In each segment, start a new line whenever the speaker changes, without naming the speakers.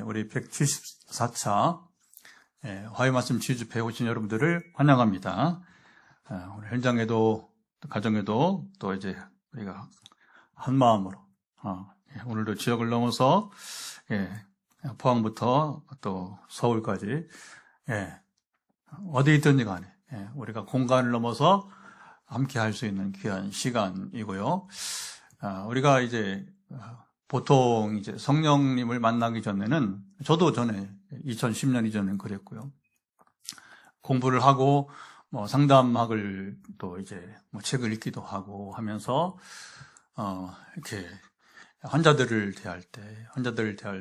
우리 174차 화요말씀 치유집회에 오신 여러분들을 환영합니다. 오늘 현장에도 가정에도 또 이제 우리가 한 마음으로 오늘도 지역을 넘어서 포항부터 또 서울까지 어디 있든지 간에 우리가 공간을 넘어서 함께 할 수 있는 귀한 시간이고요. 우리가 이제 보통 이제 성령님을 만나기 전에는 저도 전에 2010년 이전엔 그랬고요. 공부를 하고 뭐 상담학을 또 이제 뭐 책을 읽기도 하고 하면서 이렇게 환자들을 대할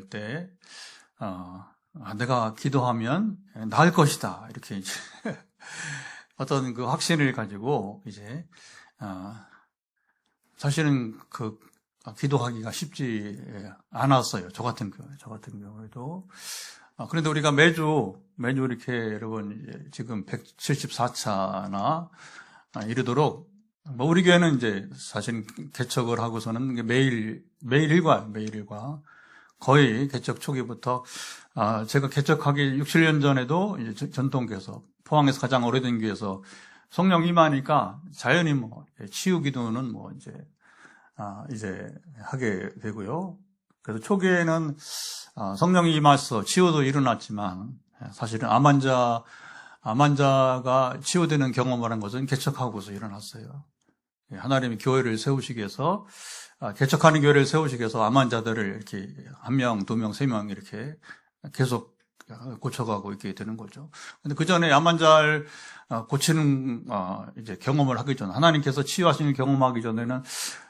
때 내가 기도하면 나을 것이다 이렇게 이제 어떤 그 확신을 가지고 이제 사실은 그 기도하기가 쉽지 않았어요. 저 같은 경우에도. 그런데 우리가 매주 이렇게 여러분 지금 174차나 이르도록 뭐 우리 교회는 이제 사실 개척을 하고서는 매일 일과 거의 개척 초기부터 제가 개척하기 6, 7년 전에도 이제 전통교회에서 포항에서 가장 오래된 교회에서 성령 임하니까 자연히 뭐 치유 기도는 뭐 이제 하게 되고요. 그래서 초기에는 성령이 임하셔서 치유도 일어났지만 사실은 암 환자가 치유되는 경험을 한 것은 개척하고서 일어났어요. 하나님이 교회를 세우시기 위해서 개척하는 교회를 세우시기 위해서 암 환자들을 이렇게 1명, 2명, 3명 이렇게 계속 고쳐가고 있게 되는 거죠. 근데 그 전에 암 환자를 고치는 이제 경험을 하기 전, 하나님께서 치유하시는 경험하기 전에는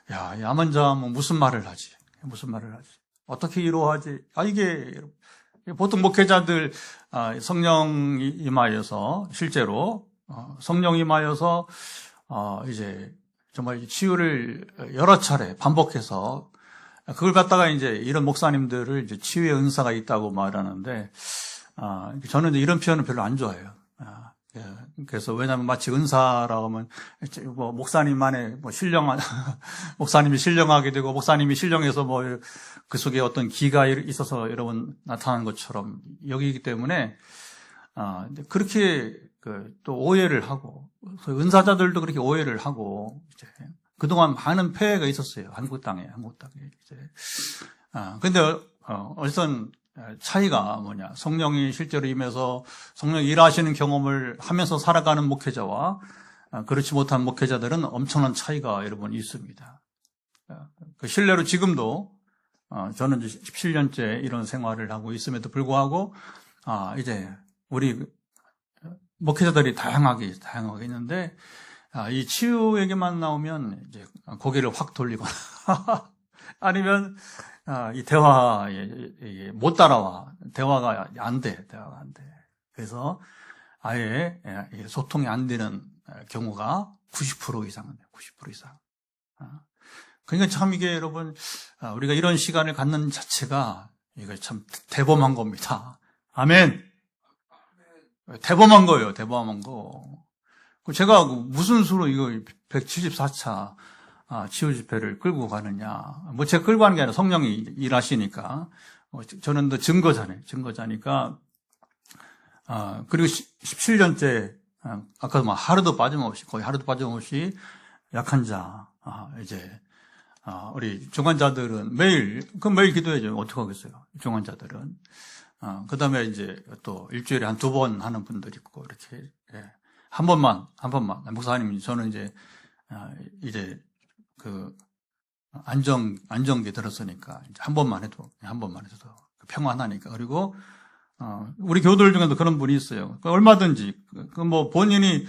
이 암 환자 뭐 무슨 말을 하지? 어떻게 이루어하지? 이게 보통 목회자들 성령이 임하여서 실제로 성령이 임하여서 이제 정말 치유를 여러 차례 반복해서 그걸 갖다가 이제 이런 목사님들을 이제 치유의 은사가 있다고 말하는데 저는 이제 이런 표현은 별로 안 좋아해요. 그래서 왜냐하면 마치 은사라고 하면 뭐 목사님만의 뭐 목사님이 신령하게 되고 목사님이 신령해서 뭐 그 속에 어떤 기가 있어서 여러분 나타나는 것처럼 여기기 때문에 그렇게 또 오해를 하고 은사자들도 그렇게 오해를 하고 이제 그동안 많은 폐해가 있었어요. 한국 땅에 이제 근데 어쨌든 차이가 뭐냐? 성령이 실제로 임해서 성령이 일하시는 경험을 하면서 살아가는 목회자와 그렇지 못한 목회자들은 엄청난 차이가 여러분 있습니다. 그 실례로 지금도 저는 17년째 이런 생활을 하고 있음에도 불구하고 이제 우리 목회자들이 다양하게 있는데 이 치유 얘기만 나오면 이제 고개를 확 돌리거나 아니면 이 대화에 못 따라와. 대화가 안 돼. 그래서 아예 소통이 안 되는 경우가 90% 이상은 돼요. 90% 이상. 그러니까 참 이게 여러분 우리가 이런 시간을 갖는 자체가 이거 참 대범한 겁니다. 아멘. 대범한 거예요. 대범한 거. 제가 무슨 수로 이거 174차 치유 집회를 끌고 가느냐. 뭐 제가 끌고 가는 게 아니라 성령이 일하시니까. 저는 더 증거자니까. 그리고 17년째, 아까도 막 거의 하루도 빠짐없이 약한 자, 이제, 우리 중환자들은 매일 기도해줘요. 어떻게 하겠어요? 중환자들은. 그 다음에 이제 또 일주일에 한 2번 하는 분들이 있고, 이렇게, 한 번만. 목사님, 저는 이제, 안정기 들었으니까, 이제 한 번만 해도 평안하니까. 그리고, 우리 교도들 중에도 그런 분이 있어요. 얼마든지, 뭐, 본인이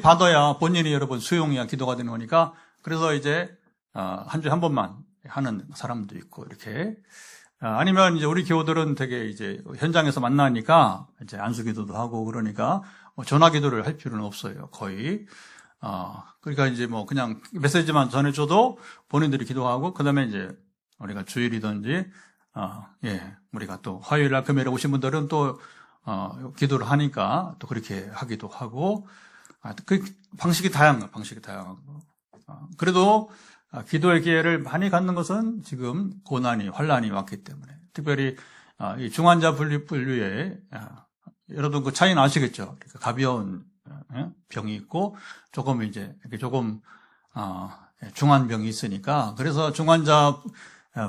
받아야, 본인이 여러분 수용이야 기도가 되는 거니까, 그래서 이제, 한 주에 한 번만 하는 사람도 있고, 이렇게. 아니면 이제 우리 교우들은 되게 이제 현장에서 만나니까, 이제 안수기도도 하고 그러니까, 전화기도를 할 필요는 없어요. 거의. 그러니까 이제 뭐 그냥 메시지만 전해줘도 본인들이 기도하고, 그 다음에 이제 우리가 주일이든지, 우리가 또 화요일날 금요일에 오신 분들은 또, 기도를 하니까 또 그렇게 하기도 하고, 그 방식이 다양하고. 그래도 기도의 기회를 많이 갖는 것은 지금 고난이, 환란이 왔기 때문에, 특별히 이 중환자 분류에, 여러분 그 차이는 아시겠죠? 그러니까 가벼운 병이 있고, 조금 중한 병이 있으니까, 그래서 중환자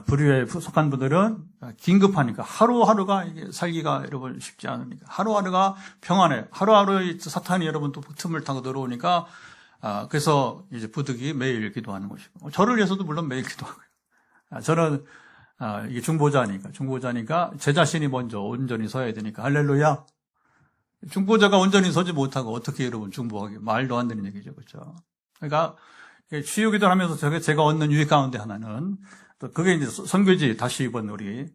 부류에 속한 분들은 긴급하니까 하루하루가 이게 살기가 여러분 쉽지 않으니까 하루하루가 평안해. 하루하루 사탄이 여러분 또 틈을 타고 들어오니까 그래서 이제 부득이 매일 기도하는 것이고 저를 위해서도 물론 매일 기도하고요. 저는 이게 중보자니까 제 자신이 먼저 온전히 서야 되니까 할렐루야. 중보자가 온전히 서지 못하고 어떻게 여러분 중보하기 말도 안 되는 얘기죠, 그렇죠? 그러니까 치유기도를 하면서 제가 얻는 유익 가운데 하나는 또 그게 이제 선교지 다시 이번 우리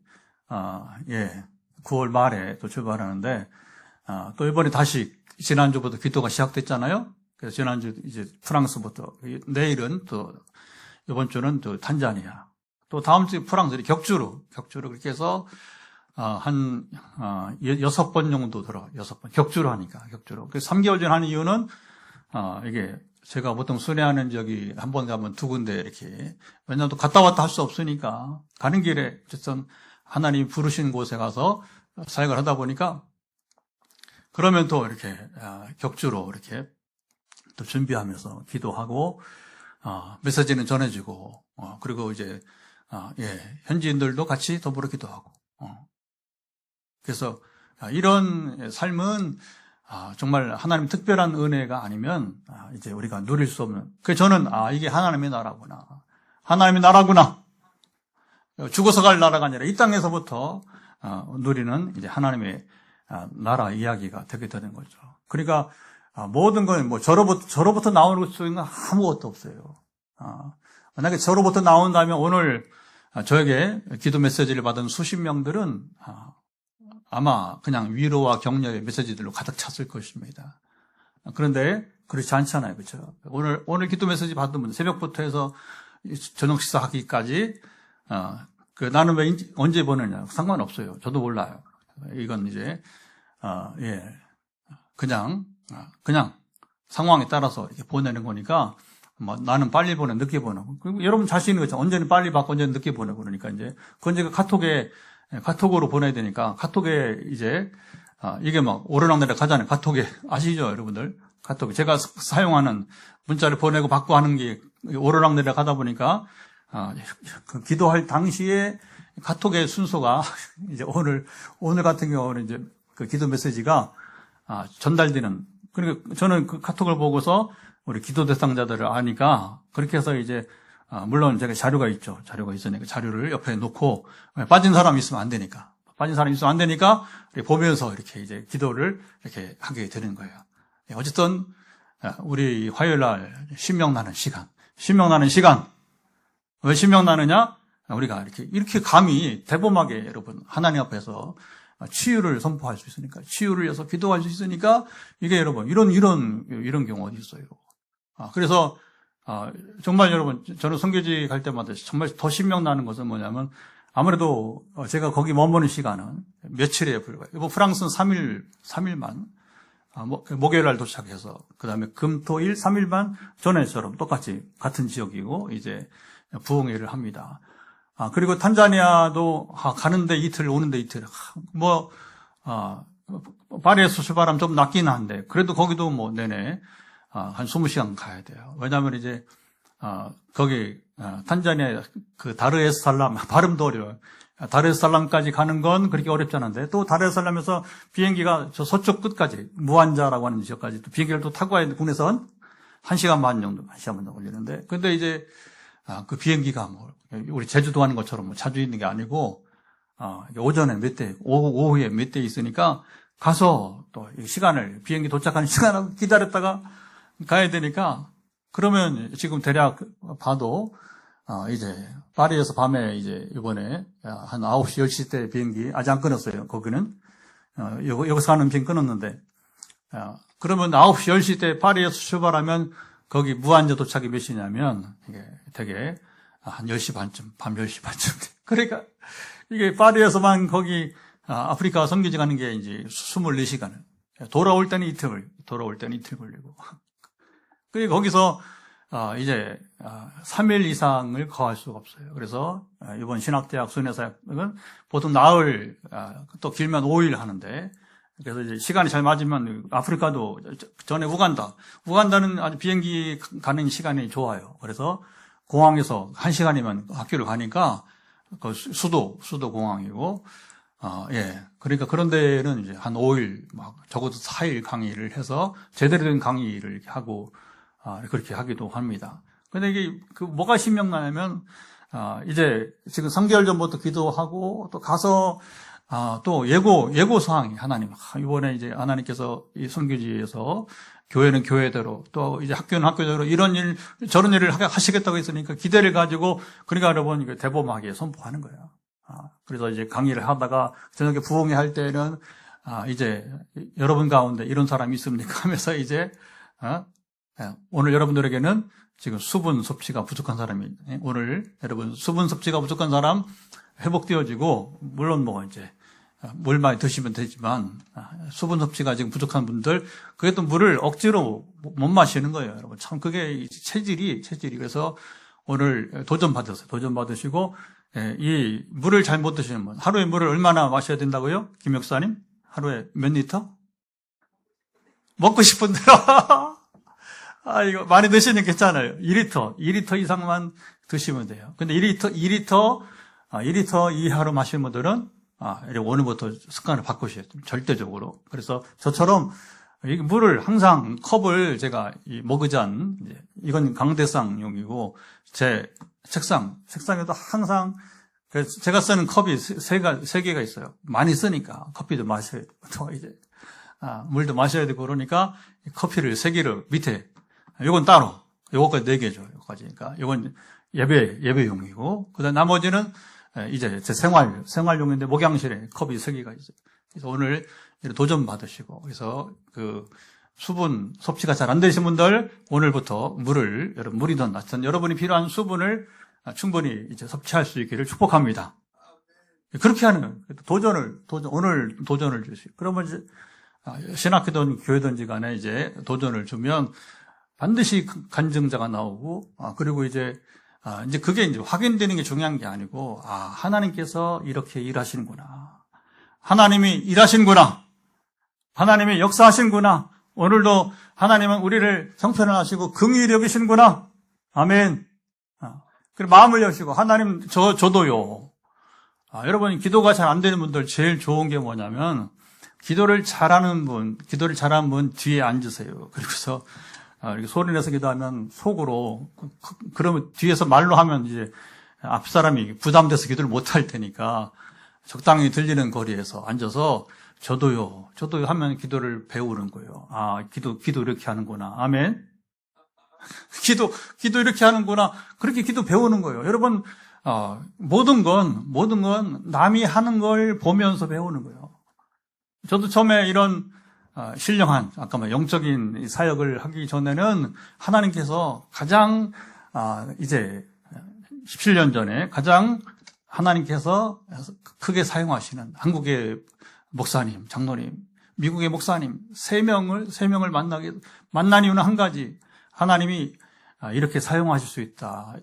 9월 말에 또 출발하는데 또 이번에 다시 지난주부터 기도가 시작됐잖아요. 그래서 지난주 이제 프랑스부터 내일은 또 이번 주는 또 탄자니아 또 다음 주에 프랑스 격주로 그렇게 해서 한 6번 정도 들어 6번 격주로 하니까 격주로. 그래서 3개월 전에 하는 이유는 이게 제가 보통 순회하는 적이 한 번 가면 두 군데 이렇게 왜냐하면 또 갔다 왔다 할 수 없으니까 가는 길에 어쨌든 하나님 부르신 곳에 가서 사역을 하다 보니까 그러면 또 이렇게 격주로 이렇게 또 준비하면서 기도하고 메시지는 전해주고 그리고 이제 현지인들도 같이 더불어 기도하고 그래서 이런 삶은 정말 하나님 특별한 은혜가 아니면 이제 우리가 누릴 수 없는. 그래서 저는 이게 하나님의 나라구나. 하나님의 나라구나. 죽어서 갈 나라가 아니라 이 땅에서부터 누리는 이제 하나님의 나라 이야기가 되게 되는 거죠. 그러니까 모든 건 뭐 저로부터 나오는 것은 아무것도 없어요. 만약에 저로부터 나온다면 오늘 저에게 기도 메시지를 받은 수십 명들은 아마 그냥 위로와 격려의 메시지들로 가득 찼을 것입니다. 그런데 그렇지 않잖아요. 그렇죠? 오늘 기도 메시지 받은 분 새벽부터 해서 저녁 식사하기까지 나는 왜 언제 보내냐 상관없어요. 저도 몰라요. 이건 이제 그냥 상황에 따라서 이렇게 보내는 거니까 뭐 나는 빨리 보내 늦게 보내고 그리고 여러분 자신이 그렇죠. 언제는 빨리 받고 언제는 늦게 보내고 그러니까 이제 그건 제가 카톡으로 보내야 되니까 카톡에 이제 이게 막 오르락내리락 하잖아요. 카톡에 아시죠, 여러분들? 카톡에 제가 사용하는 문자를 보내고 받고 하는 게 오르락내리락 하다 보니까 그 기도할 당시에 카톡의 순서가 이제 오늘 같은 경우는 이제 그 기도 메시지가 전달되는 그러니까 저는 그 카톡을 보고서 우리 기도 대상자들을 아니까 그렇게 해서 이제 물론 제가 자료가 있으니까 자료를 옆에 놓고 빠진 사람이 있으면 안 되니까 보면서 이렇게 이제 기도를 이렇게 하게 되는 거예요. 어쨌든 우리 화요일 날 신명 나는 시간 왜 신명 나느냐? 우리가 이렇게 감히 대범하게 여러분 하나님 앞에서 치유를 선포할 수 있으니까 치유를 위해서 기도할 수 있으니까 이게 여러분 이런 경우 어디 있어요? 그래서 정말 여러분, 저는 선교지 갈 때마다 정말 더 신명나는 것은 뭐냐면, 아무래도 제가 거기 머무는 시간은 며칠에 불과해요. 프랑스는 3일만, 목요일 날 도착해서, 그 다음에 금, 토, 일 3일만 전에처럼 똑같이 같은 지역이고, 이제 부흥회를 합니다. 그리고 탄자니아도 가는데 이틀, 오는데 이틀. 파리에서 출발하면 좀 낫긴 한데, 그래도 거기도 내내 한 20시간 가야 돼요. 왜냐하면 이제 거기 탄자니아 그 다르에스살람 발음도 어려워요. 다르에스살람까지 가는 건 그렇게 어렵지 않은데 또 다르에스살람에서 비행기가 저 서쪽 끝까지 무안자라고 하는 지역까지 또 비행기를 또 타고 가야 되는데 국내선 1시간 반 정도 걸리는데 근데 이제 그 비행기가 우리 제주도 하는 것처럼 자주 있는 게 아니고 오전에 몇 대 오후에 몇 대 있으니까 가서 또 시간을 비행기 도착하는 시간을 기다렸다가 가야 되니까 그러면 지금 대략 봐도 이제 파리에서 밤에 이제 이번에 한 9시 10시 때 비행기 아직 안 끊었어요. 거기는 여기서 가는 비행 끊었는데 그러면 9시 10시 때 파리에서 출발하면 거기 무안자 도착이 몇 시냐면 이게 되게 한 10시 반쯤 밤 10시 반쯤 그러니까 이게 파리에서만 거기 아프리카 선교지 가는 게 이제 24시간을 돌아올 때는 이틀 걸리고. 그리고 거기서 이제 3일 이상을 거할 수가 없어요. 그래서 이번 신학대학 순회사역은 보통 나흘, 또 길면 5일 하는데, 그래서 이제 시간이 잘 맞으면 아프리카도 전에 우간다는 아주 비행기 가는 시간이 좋아요. 그래서 공항에서 1시간이면 학교를 가니까 그 수도 공항이고, 예. 그러니까 그런 데는 이제 한 5일, 적어도 4일 강의를 해서 제대로 된 강의를 이렇게 하고, 그렇게 하기도 합니다. 근데 이게 뭐가 신명나냐면, 이제 지금 3개월 전부터 기도하고 또 가서 또 예고 사항이 하나님, 이번에 이제 하나님께서 이 선교지에서 교회는 교회대로 또 이제 학교는 학교대로 이런 일 저런 일을 하시겠다고 했으니까 기대를 가지고 그러니까 여러분 대범하게 선포하는 거예요. 그래서 이제 강의를 하다가 저녁에 부흥회 할 때는 이제 여러분 가운데 이런 사람이 있습니까? 하면서 이제 오늘 여러분들에게는 지금 수분 섭취가 부족한 사람이 오늘 여러분 수분 섭취가 부족한 사람 회복되어지고 물론 뭐 이제 물 많이 드시면 되지만 수분 섭취가 지금 부족한 분들 그게 또 물을 억지로 못 마시는 거예요, 여러분. 참 그게 체질이 그래서 오늘 도전 받으시고 이 물을 잘 못 드시는 분 하루에 물을 얼마나 마셔야 된다고요, 김 목사님? 하루에 몇 리터? 먹고 싶은 대로 이거 많이 드시는 괜찮아요. 2리터 이상만 드시면 돼요. 근데 2리터 이하로 마시는 분들은 오늘부터 습관을 바꾸셔야 돼요. 절대적으로. 그래서 저처럼 이 물을 항상 컵을 제가 이 머그잔, 이건 강대상용이고 제 책상에도 항상 제가 쓰는 컵이 세 개가 있어요. 많이 쓰니까 커피도 마셔야 되고 이제 물도 마셔야 되고 그러니까 커피를 3개를 밑에 요건 따로 요거까지 4개죠. 요거까지. 그러니까 요건 예배용이고 그다음 나머지는 이제 제 생활용인데 목양실에 컵이 3개가 있어요. 그래서 오늘 도전 받으시고 그래서 그 수분 섭취가 잘 안 되신 분들 오늘부터 물이든 낮든 여러분이 필요한 수분을 충분히 이제 섭취할 수 있기를 축복합니다. 그렇게 하는 오늘 도전을 주시고 그러면 이제 신학교든 교회든지 간에 이제 도전을 주면 반드시 간증자가 나오고 그리고 이제 그게 이제 확인되는 게 중요한 게 아니고 하나님께서 이렇게 일하시는구나. 하나님이 일하시는구나. 하나님이 역사하시는구나. 오늘도 하나님은 우리를 형편하시고 긍휼히 여기시는구나. 아멘. 그리고 마음을 여시고 하나님 저도요. 여러분 기도가 잘 안 되는 분들 제일 좋은 게 뭐냐면 기도를 잘하는 분 뒤에 앉으세요. 그리고서 이렇게 소리 내서 기도하면 속으로 그러면 뒤에서 말로 하면 이제 앞 사람이 부담돼서 기도를 못 할 테니까 적당히 들리는 거리에서 앉아서 저도요 하면 기도를 배우는 거예요. 기도 이렇게 하는구나. 아멘. 기도 이렇게 하는구나. 그렇게 기도 배우는 거예요. 여러분, 모든 건 남이 하는 걸 보면서 배우는 거예요. 저도 처음에 이런 신령한, 영적인 사역을 하기 전에는 하나님께서 가장, 이제 17년 전에 가장 하나님께서 크게 사용하시는 한국의 목사님, 장로님, 미국의 목사님, 3명을 만난 이유는 한 가지. 하나님이 이렇게 사용하실 수 있다.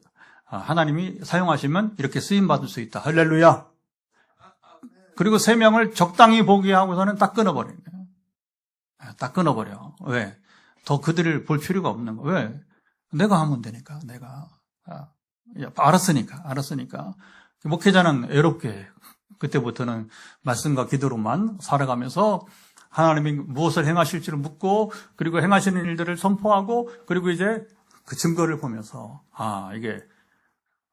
하나님이 사용하시면 이렇게 쓰임받을 수 있다. 할렐루야. 그리고 3명을 적당히 보게 하고서는 딱 끊어버려요. 딱 끊어버려. 왜? 더 그들을 볼 필요가 없는 거. 왜? 내가 하면 되니까. 내가. 알았으니까. 목회자는 애롭게 그때부터는 말씀과 기도로만 살아가면서 하나님이 무엇을 행하실지를 묻고 그리고 행하시는 일들을 선포하고 그리고 이제 그 증거를 보면서 이게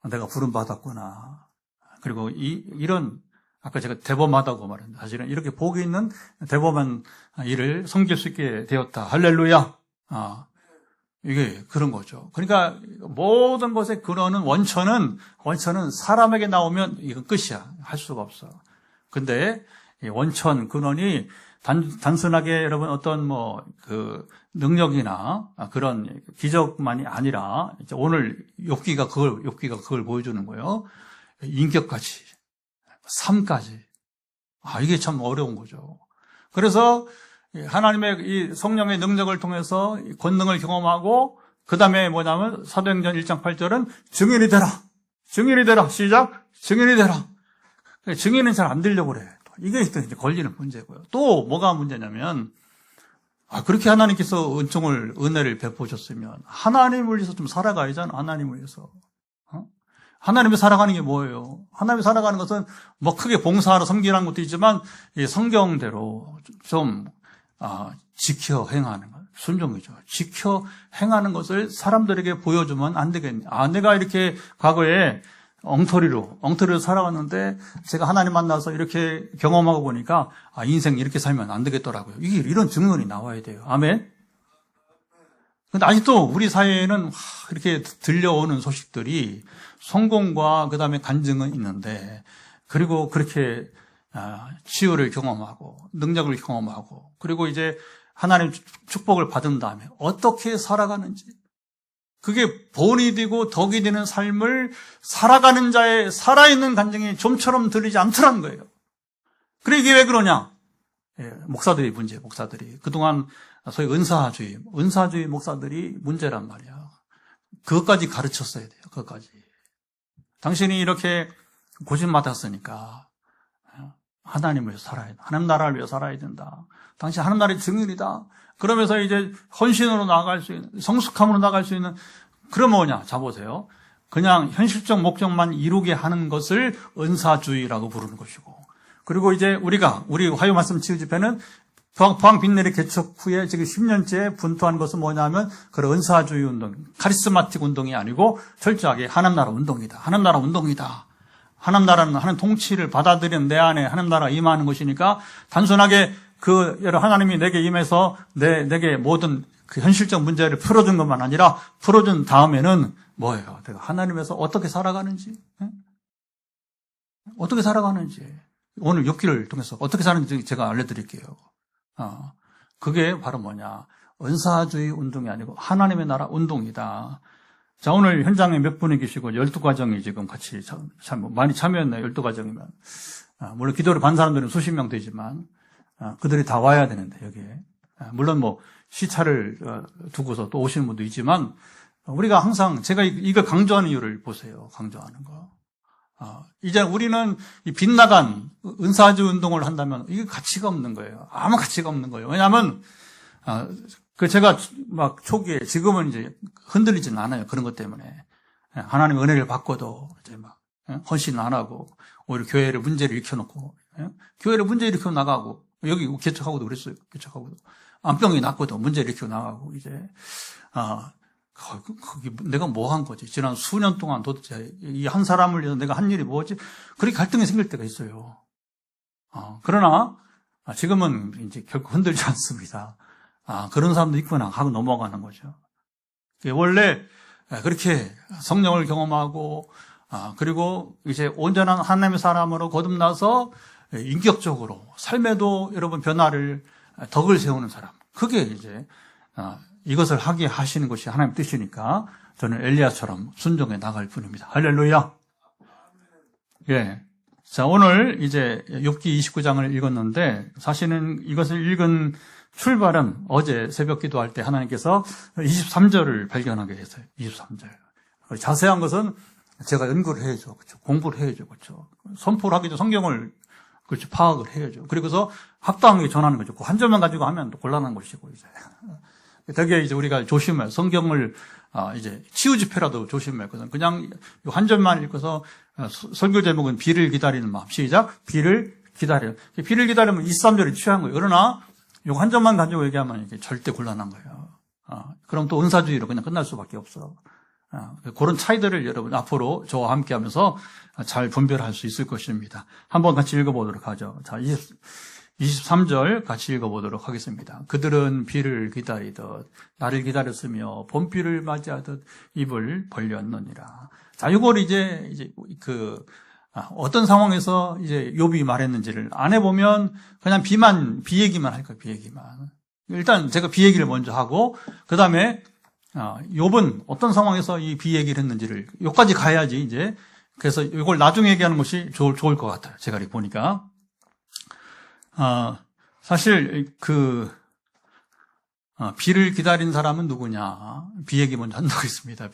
내가 부름받았구나. 그리고 이런 아까 제가 대범하다고 말했는데 사실은 이렇게 복이 있는 대범한 일을 섬길 수 있게 되었다. 할렐루야. 이게 그런 거죠. 그러니까 모든 것의 근원은 원천은 사람에게 나오면 이건 끝이야. 할 수가 없어. 근데 이 원천 근원이 단순하게 여러분 어떤 능력이나 그런 기적만이 아니라 이제 오늘 욥기가 그걸 보여주는 거예요. 인격까지, 삶까지. 이게 참 어려운 거죠. 그래서 하나님의 이 성령의 능력을 통해서 권능을 경험하고 그 다음에 뭐냐면 사도행전 1장 8절은 증인이 되라. 증인이 되라. 시작. 증인이 되라. 증인은 잘 안 되려고 그래. 이게 이제 걸리는 문제고요. 또 뭐가 문제냐면 그렇게 하나님께서 은혜를 베푸셨으면 하나님을 위해서 좀 살아가야잖아. 하나님을 위해서. 하나님을 살아가는 게 뭐예요? 하나님을 살아가는 것은 뭐 크게 봉사하러 섬기라는 것도 있지만 이 성경대로 좀 지켜 행하는 것. 순종이죠. 지켜 행하는 것을 사람들에게 보여주면 안 되겠니? 내가 이렇게 과거에 엉터리로 살아왔는데 제가 하나님 만나서 이렇게 경험하고 보니까 인생 이렇게 살면 안 되겠더라고요. 이런 증언이 나와야 돼요. 아멘. 근데 아직도 우리 사회에는 이렇게 들려오는 소식들이 성공과 그 다음에 간증은 있는데, 그리고 그렇게 치유를 경험하고 능력을 경험하고, 그리고 이제 하나님 축복을 받은 다음에 어떻게 살아가는지, 그게 본이 되고 덕이 되는 삶을 살아가는 자의 살아있는 간증이 좀처럼 들리지 않더라는 거예요. 그래, 이게 왜 그러냐? 목사들이 문제예요, 목사들이. 그동안 소위 은사주의 목사들이 문제란 말이야. 그것까지 가르쳤어야 돼요, 그것까지. 당신이 이렇게 고집받았으니까 하나님을 위해서 살아야 된다. 하나님 나라를 위해서 살아야 된다. 당신 하나님 나라의 증인이다. 그러면서 이제 헌신으로 나아갈 수 있는, 성숙함으로 나아갈 수 있는, 그럼 뭐냐? 자, 보세요. 그냥 현실적 목적만 이루게 하는 것을 은사주의라고 부르는 것이고, 그리고 이제 우리 화요 말씀 치유 집회는 포항 빈내리 개척 후에 지금 10년째 분투한 것은 뭐냐면, 그런 은사주의 운동, 카리스마틱 운동이 아니고 철저하게 하나님 나라 운동이다. 하나님 나라 운동이다. 하나님 나라는 하나님 통치를 받아들이는 내 안에 하나님 나라가 임하는 것이니까, 단순하게 하나님이 내게 임해서 내게 모든 그 현실적 문제를 풀어준 것만 아니라, 풀어준 다음에는 뭐예요? 내가 하나님에서 어떻게 살아가는지, 어떻게 살아가는지, 오늘 6기를 통해서 어떻게 사는지 제가 알려드릴게요. 그게 바로 뭐냐? 은사주의 운동이 아니고 하나님의 나라 운동이다. 자, 오늘 현장에 몇 분이 계시고 12가정이 지금 같이 많이 참여했나요? 12가정이면. 물론 기도를 반 사람들은 수십 명 되지만, 그들이 다 와야 되는데, 여기에. 물론 뭐, 시차를 두고서 또 오시는 분도 있지만, 우리가 항상, 제가 이걸 강조하는 이유를 보세요. 강조하는 거. 이제 우리는 이 빗나간 은사주의 운동을 한다면 이게 가치가 없는 거예요. 아무 가치가 없는 거예요. 왜냐하면, 제가 막 초기에, 지금은 이제 흔들리지는 않아요. 그런 것 때문에. 하나님의 은혜를 받고도 이제 막, 헌신 안 하고, 오히려 교회를 문제를 일으켜놓고, 교회를 문제 일으켜 나가고, 여기 개척하고도 그랬어요. 개척하고도. 암병이 났고도 문제 일으켜 나가고, 이제, 거기 내가 뭐 한 거지? 지난 수년 동안 도대체 이 한 사람을 위해서 내가 한 일이 뭐지? 그렇게 갈등이 생길 때가 있어요. 그러나 지금은 이제 결코 흔들지 않습니다. 그런 사람도 있구나 하고 넘어가는 거죠. 원래 그렇게 성령을 경험하고, 그리고 이제 온전한 하나님의 사람으로 거듭나서 인격적으로 삶에도 여러분 변화를, 덕을 세우는 사람. 그게 이제 이것을 하게 하시는 것이 하나님 뜻이니까 저는 엘리야처럼 순종해 나갈 뿐입니다. 할렐루야. 예. 자, 오늘 이제 욥기 29장을 읽었는데, 사실은 이것을 읽은 출발은 어제 새벽 기도할 때 하나님께서 23절을 발견하게 했어요. 23절. 자세한 것은 제가 연구를 해야죠. 그렇죠? 공부를 해야죠. 그렇죠? 선포를 하기 전 성경을 그렇죠. 파악을 해야죠. 그리고서 합당하게 전하는 거죠. 그 한 절만 가지고 하면 또 곤란한 것이고, 이제. 되게 이제 우리가 조심해요. 성경을, 이제 치유 집회라도 조심했거든. 그냥 한 절만 읽고서 설교 제목은 비를 기다리는 마음. 시작. 비를 기다려. 비를 기다리면 23절이 취한 거예요. 그러나 요 한 절만 가지고 얘기하면 이게 절대 곤란한 거예요. 그럼 또 은사주의로 그냥 끝날 수밖에 없어. 그런 차이들을 여러분 앞으로 저와 함께 하면서 잘 분별할 수 있을 것입니다. 한번 같이 읽어보도록 하죠. 자, 23절 같이 읽어보도록 하겠습니다. 그들은 비를 기다리듯 나를 기다렸으며 봄비를 맞이하듯 입을 벌렸느니라. 자, 이걸 이제 어떤 상황에서 이제 욥이 말했는지를 안 해보면 그냥 비 얘기만 할 거예요, 비 얘기만. 일단 제가 비 얘기를 먼저 하고, 그 다음에 욥은 어떤 상황에서 이 비 얘기를 했는지를, 여기까지 가야지, 이제. 그래서 이걸 나중에 얘기하는 것이 좋을 것 같아요. 제가 이렇게 보니까. 사실, 비를 기다린 사람은 누구냐? 비 얘기 먼저 한다고 했습니다.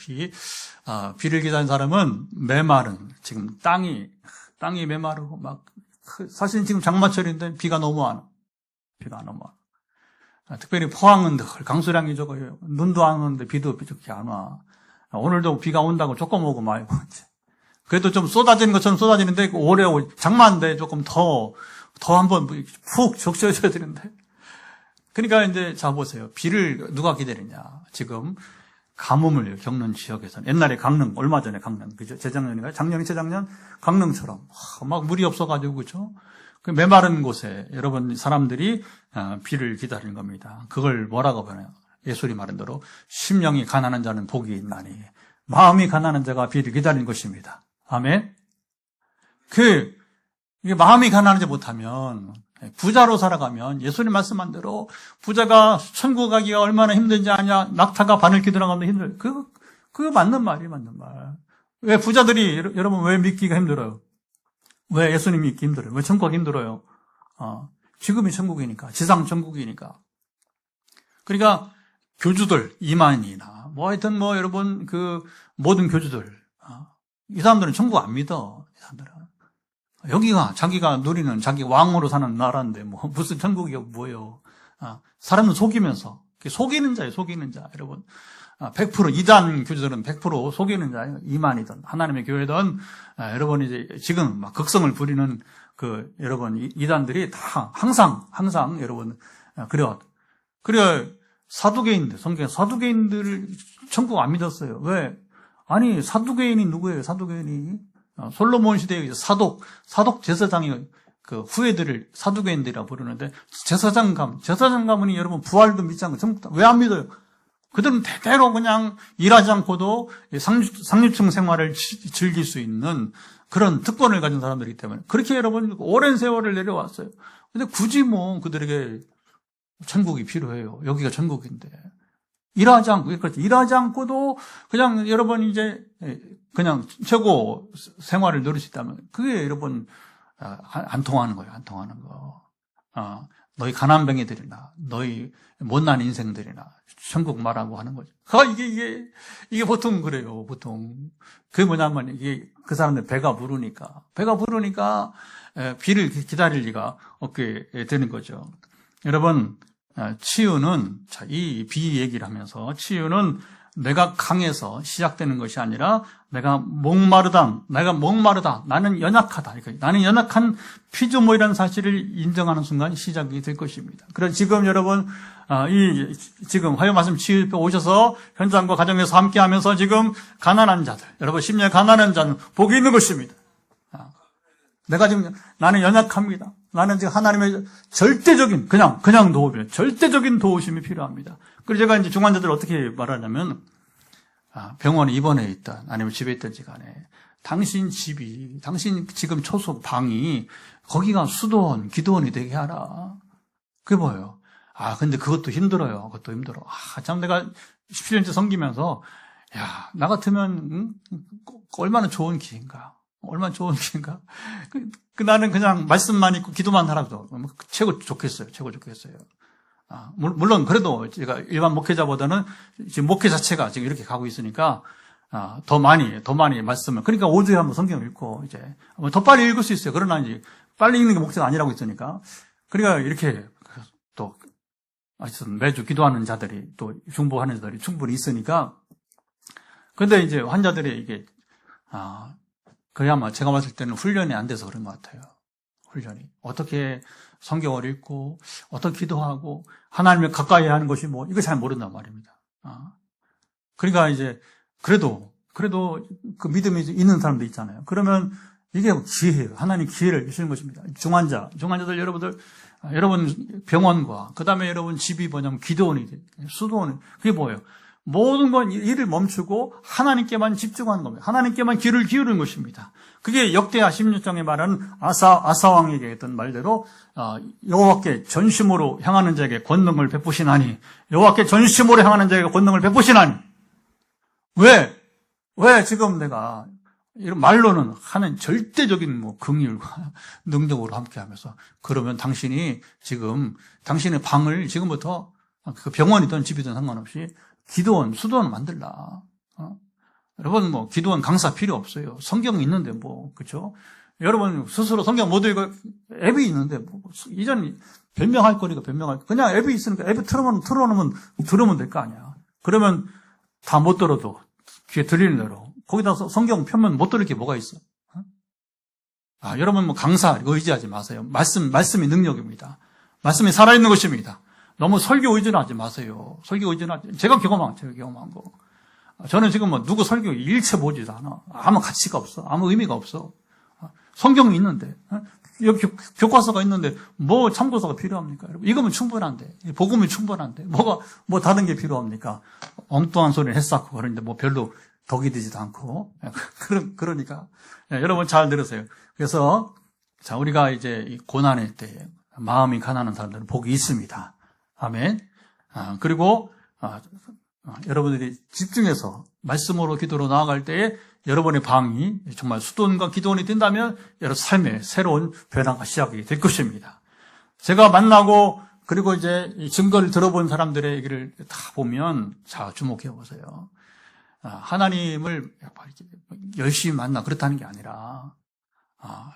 비를 기다린 사람은 메마른, 지금 땅이 메마르고 사실 지금 장마철인데 비가 너무 안 와. 특별히 포항은 늘 강수량이 적어요. 눈도 안 오는데 비도 그렇게 안 와. 오늘도 비가 온다고 조금 오고 많이 오지. 그래도 좀 쏟아지는 것처럼 쏟아지는데 올해 장마인데 조금 더 한번 푹 적셔줘야 되는데. 그러니까 이제 자 보세요. 비를 누가 기다리냐. 지금 가뭄을 겪는 지역에서는 옛날에 강릉, 얼마 전에 강릉, 그죠? 재작년인가요? 재작년 강릉처럼 막 물이 없어가지고 그죠? 그 메마른 곳에 여러분 사람들이 비를 기다리는 겁니다. 그걸 뭐라고 보나요? 예술이 말한 대로 심령이 가난한 자는 복이 있나니 마음이 가난한 자가 비를 기다리는 것입니다. 아멘. 이게 마음이 가난하지 못하면 부자로 살아가면 예수님 말씀한 대로 부자가 천국 가기가 얼마나 힘든지 아냐? 낙타가 바늘기 들어가면 힘들어요. 그거 맞는 말이에요, 맞는 말. 왜 부자들이 여러분 왜 믿기가 힘들어요? 왜 예수님 믿기 힘들어요? 왜 천국 힘들어요? 지금이 천국이니까, 지상 천국이니까. 그러니까 교주들, 이만희나 하여튼 여러분 모든 교주들 이 사람들은 천국 안 믿어. 이 사람들은 여기가 자기가 누리는 자기 왕으로 사는 나라인데 무슨 천국이 뭐예요? 사람은 속이면서 속이는 자예요, 속이는 자. 여러분 100% 이단 교주들은 100% 속이는 자예요. 이만이든 하나님의 교회든 여러분 이제 지금 막 극성을 부리는 여러분 이단들이 다 항상 여러분 그래 사두개인들 성경 사두개인들을 천국 안 믿었어요. 왜? 아니 사두개인이 누구예요? 사두개인이 솔로몬 시대에 사독 제사장이 후예들을 사두개인들이라고 부르는데 제사장 가문이 여러분 부활도 믿지 않고 전부 다 왜 안 믿어요? 그들은 대대로 그냥 일하지 않고도 상류층 생활을 즐길 수 있는 그런 특권을 가진 사람들이기 때문에 그렇게 여러분 오랜 세월을 내려왔어요. 근데 굳이 그들에게 천국이 필요해요. 여기가 천국인데. 일하지 않고도 그냥 여러분 이제 그냥 최고 생활을 누릴 수 있다면 그게 여러분 안 통하는 거예요. 안 통하는 거. 너희 가난뱅이들이나 너희 못난 인생들이나 천국 말하고 하는 거죠. 이게 보통 그래요. 보통 그게 뭐냐면 이게 그 사람들 배가 부르니까 비를 기다릴 리가 없게 되는 거죠. 여러분 치유는 이 비 얘기를 하면서 치유는 내가 강해서 시작되는 것이 아니라 내가 목마르다, 나는 연약하다. 그러니까 나는 연약한 피조물이라는 사실을 인정하는 순간 시작이 될 것입니다. 그래서 지금 여러분 지금 화요 말씀 치유회 오셔서 현장과 가정에서 함께하면서 지금 가난한 자들, 여러분 심령에 가난한 자는 복이 있는 것입니다. 나는 연약합니다. 나는 지금 하나님의 절대적인 그냥 도움이에요. 절대적인 도우심이 필요합니다. 그래서 제가 이제 중환자들 어떻게 말하냐면 병원에 입원해 있다 아니면 집에 있든지 간에 당신 지금 초소 방이 거기가 수도원, 기도원이 되게 하라. 그게 뭐예요? 근데 그것도 힘들어요. 참 내가 17년째 섬기면서 나 같으면 얼마나 좋은 기회인가. 나는 그냥 말씀만 있고 기도만 하라고. 최고 좋겠어요. 물론 그래도 제가 일반 목회자보다는 지금 목회 자체가 지금 이렇게 가고 있으니까 더 많이 말씀을. 그러니까 5주에 한번 성경을 읽고 이제 더 빨리 읽을 수 있어요. 그러나 이제 빨리 읽는 게 목표가 아니라고 있으니까. 그러니까 이렇게 또 하여튼 매주 기도하는 자들이 또 중보하는 자들이 충분히 있으니까. 근데 이제 환자들이 이게 아마 제가 봤을 때는 훈련이 안 돼서 그런 것 같아요. 훈련이. 어떻게 성경을 읽고, 어떻게 기도하고, 하나님을 가까이 하는 것이 이거 잘 모른단 말입니다. 그러니까 이제, 그래도 그 믿음이 있는 사람도 있잖아요. 그러면 이게 기회예요. 하나님 기회를 주시는 것입니다. 중환자들 여러분 병원과, 그 다음에 여러분 집이 뭐냐면 기도원이, 수도원이, 그게 뭐예요? 모든 건 일을 멈추고 하나님께만 집중하는 겁니다. 하나님께만 귀를 기울이는 것입니다. 그게 역대하 16장에 말하는 아사왕에게 했던 말대로 여호와께 전심으로 향하는 자에게 권능을 베푸시나니 여호와께 전심으로 향하는 자에게 권능을 베푸시나니 왜 지금 내가 이런 말로는 하는 절대적인 긍휼과 능력으로 함께하면서 그러면 당신의 방을 지금부터 그 병원이든 집이든 상관없이 기도원, 수도원 만들라. 여러분 뭐 기도원 강사 필요 없어요. 성경 있는데 뭐 그렇죠? 여러분 스스로 성경 못 읽어 앱이 있는데 뭐 이전 변명할 거니까 그냥 앱이 있으니까 앱에 틀어놓으면 들으면 될 거 아니야. 그러면 다 못 들어도 귀에 들리는 대로 거기다 성경 펴면 못 들을 게 뭐가 있어? 여러분 뭐 강사 이거 의지하지 마세요. 말씀이 능력입니다. 말씀이 살아있는 것입니다. 너무 설교 의존하지 마세요. 제가 경험한 거. 저는 지금 뭐 누구 설교 일체 보지도 않아. 아무 가치가 없어. 아무 의미가 없어. 성경이 있는데, 여기 교과서가 있는데 뭐 참고서가 필요합니까? 여러분, 이거면 충분한데, 복음이 충분한데, 뭐 다른 게 필요합니까? 엉뚱한 소리를 했었고 그런데 뭐 별로 덕이 되지도 않고 그러니까 여러분 잘 들으세요. 그래서 자 우리가 이제 이 고난의 때 마음이 가난한 사람들은 복이 있습니다. 아멘. 그리고 여러분들이 집중해서 말씀으로 기도로 나아갈 때에 여러분의 방이 정말 수도원과 기도원이 된다면 여러분 삶의 새로운 변화가 시작이 될 것입니다. 제가 만나고 그리고 이제 증거를 들어본 사람들의 얘기를 다 보면 자 주목해 보세요. 하나님을 열심히 만나 그렇다는 게 아니라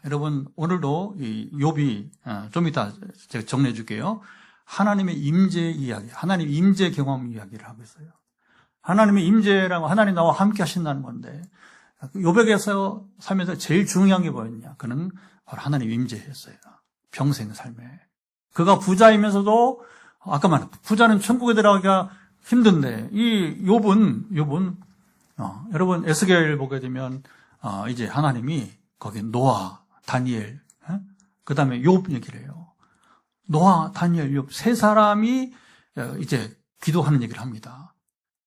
여러분 오늘도 이 욥이 좀 이따 제가 정리해 줄게요. 하나님의 임재 이야기, 하나님 임재 경험 이야기를 하고 있어요. 하나님의 임재라고 하나님 나와 함께 하신다는 건데 욥에게서 살면서 제일 중요한 게 뭐였냐? 그는 바로 하나님 임재였어요. 평생 삶에. 그가 부자이면서도 아까 말한 부자는 천국에 들어가기가 힘든데 이 욥은 여러분 에스겔 보게 되면 이제 하나님이 거기 노아, 다니엘, 그다음에 욥 얘기를 해요. 노아, 다니엘, 욥 세 사람이 이제 기도하는 얘기를 합니다.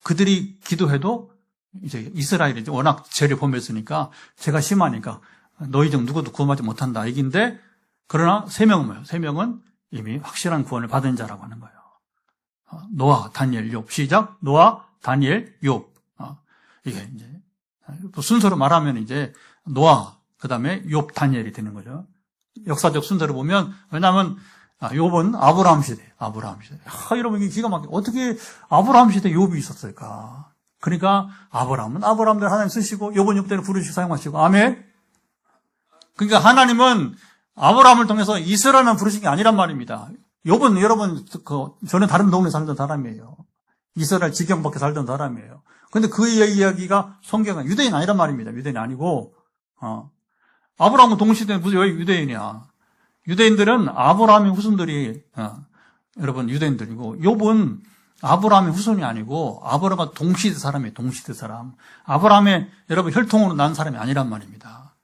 그들이 기도해도 이제 이스라엘이 워낙 죄를 범했으니까 죄가 심하니까 너희 중 누구도 구원받지 못한다 얘기인데 그러나 세 명은 뭐예요? 세 명은 이미 확실한 구원을 받은 자라고 하는 거예요. 노아, 다니엘, 욥 시작. 노아, 다니엘, 욥. 이게 이제 순서로 말하면 이제 노아 그다음에 욥, 다니엘이 되는 거죠. 역사적 순서로 보면 왜냐하면 욥은 아브라함 시대. 여러분 이게 기가 막혀. 어떻게 아브라함 시대 욥이 있었을까? 그러니까 아브라함은 아브라함대로 하나님 쓰시고 욥은 욥대로 부르시고 사용하시고 아멘. 그러니까 하나님은 아브라함을 통해서 이스라엘만 부르신 게 아니란 말입니다. 욥은 여러분 저는 다른 동네 살던 사람이에요. 이스라엘 지경 밖에 살던 사람이에요. 근데 그 이야기가 성경은 유대인 아니란 말입니다. 유대인 아니고 아브라함은 동시대에 무슨 왜 유대인이야? 유대인들은 아브라함의 후손들이 여러분 유대인들이고 욥은 아브라함의 후손이 아니고 아브라함과 동시대 사람이에요. 동시대 사람. 아브라함의 여러분 혈통으로 난 사람이 아니란 말입니다.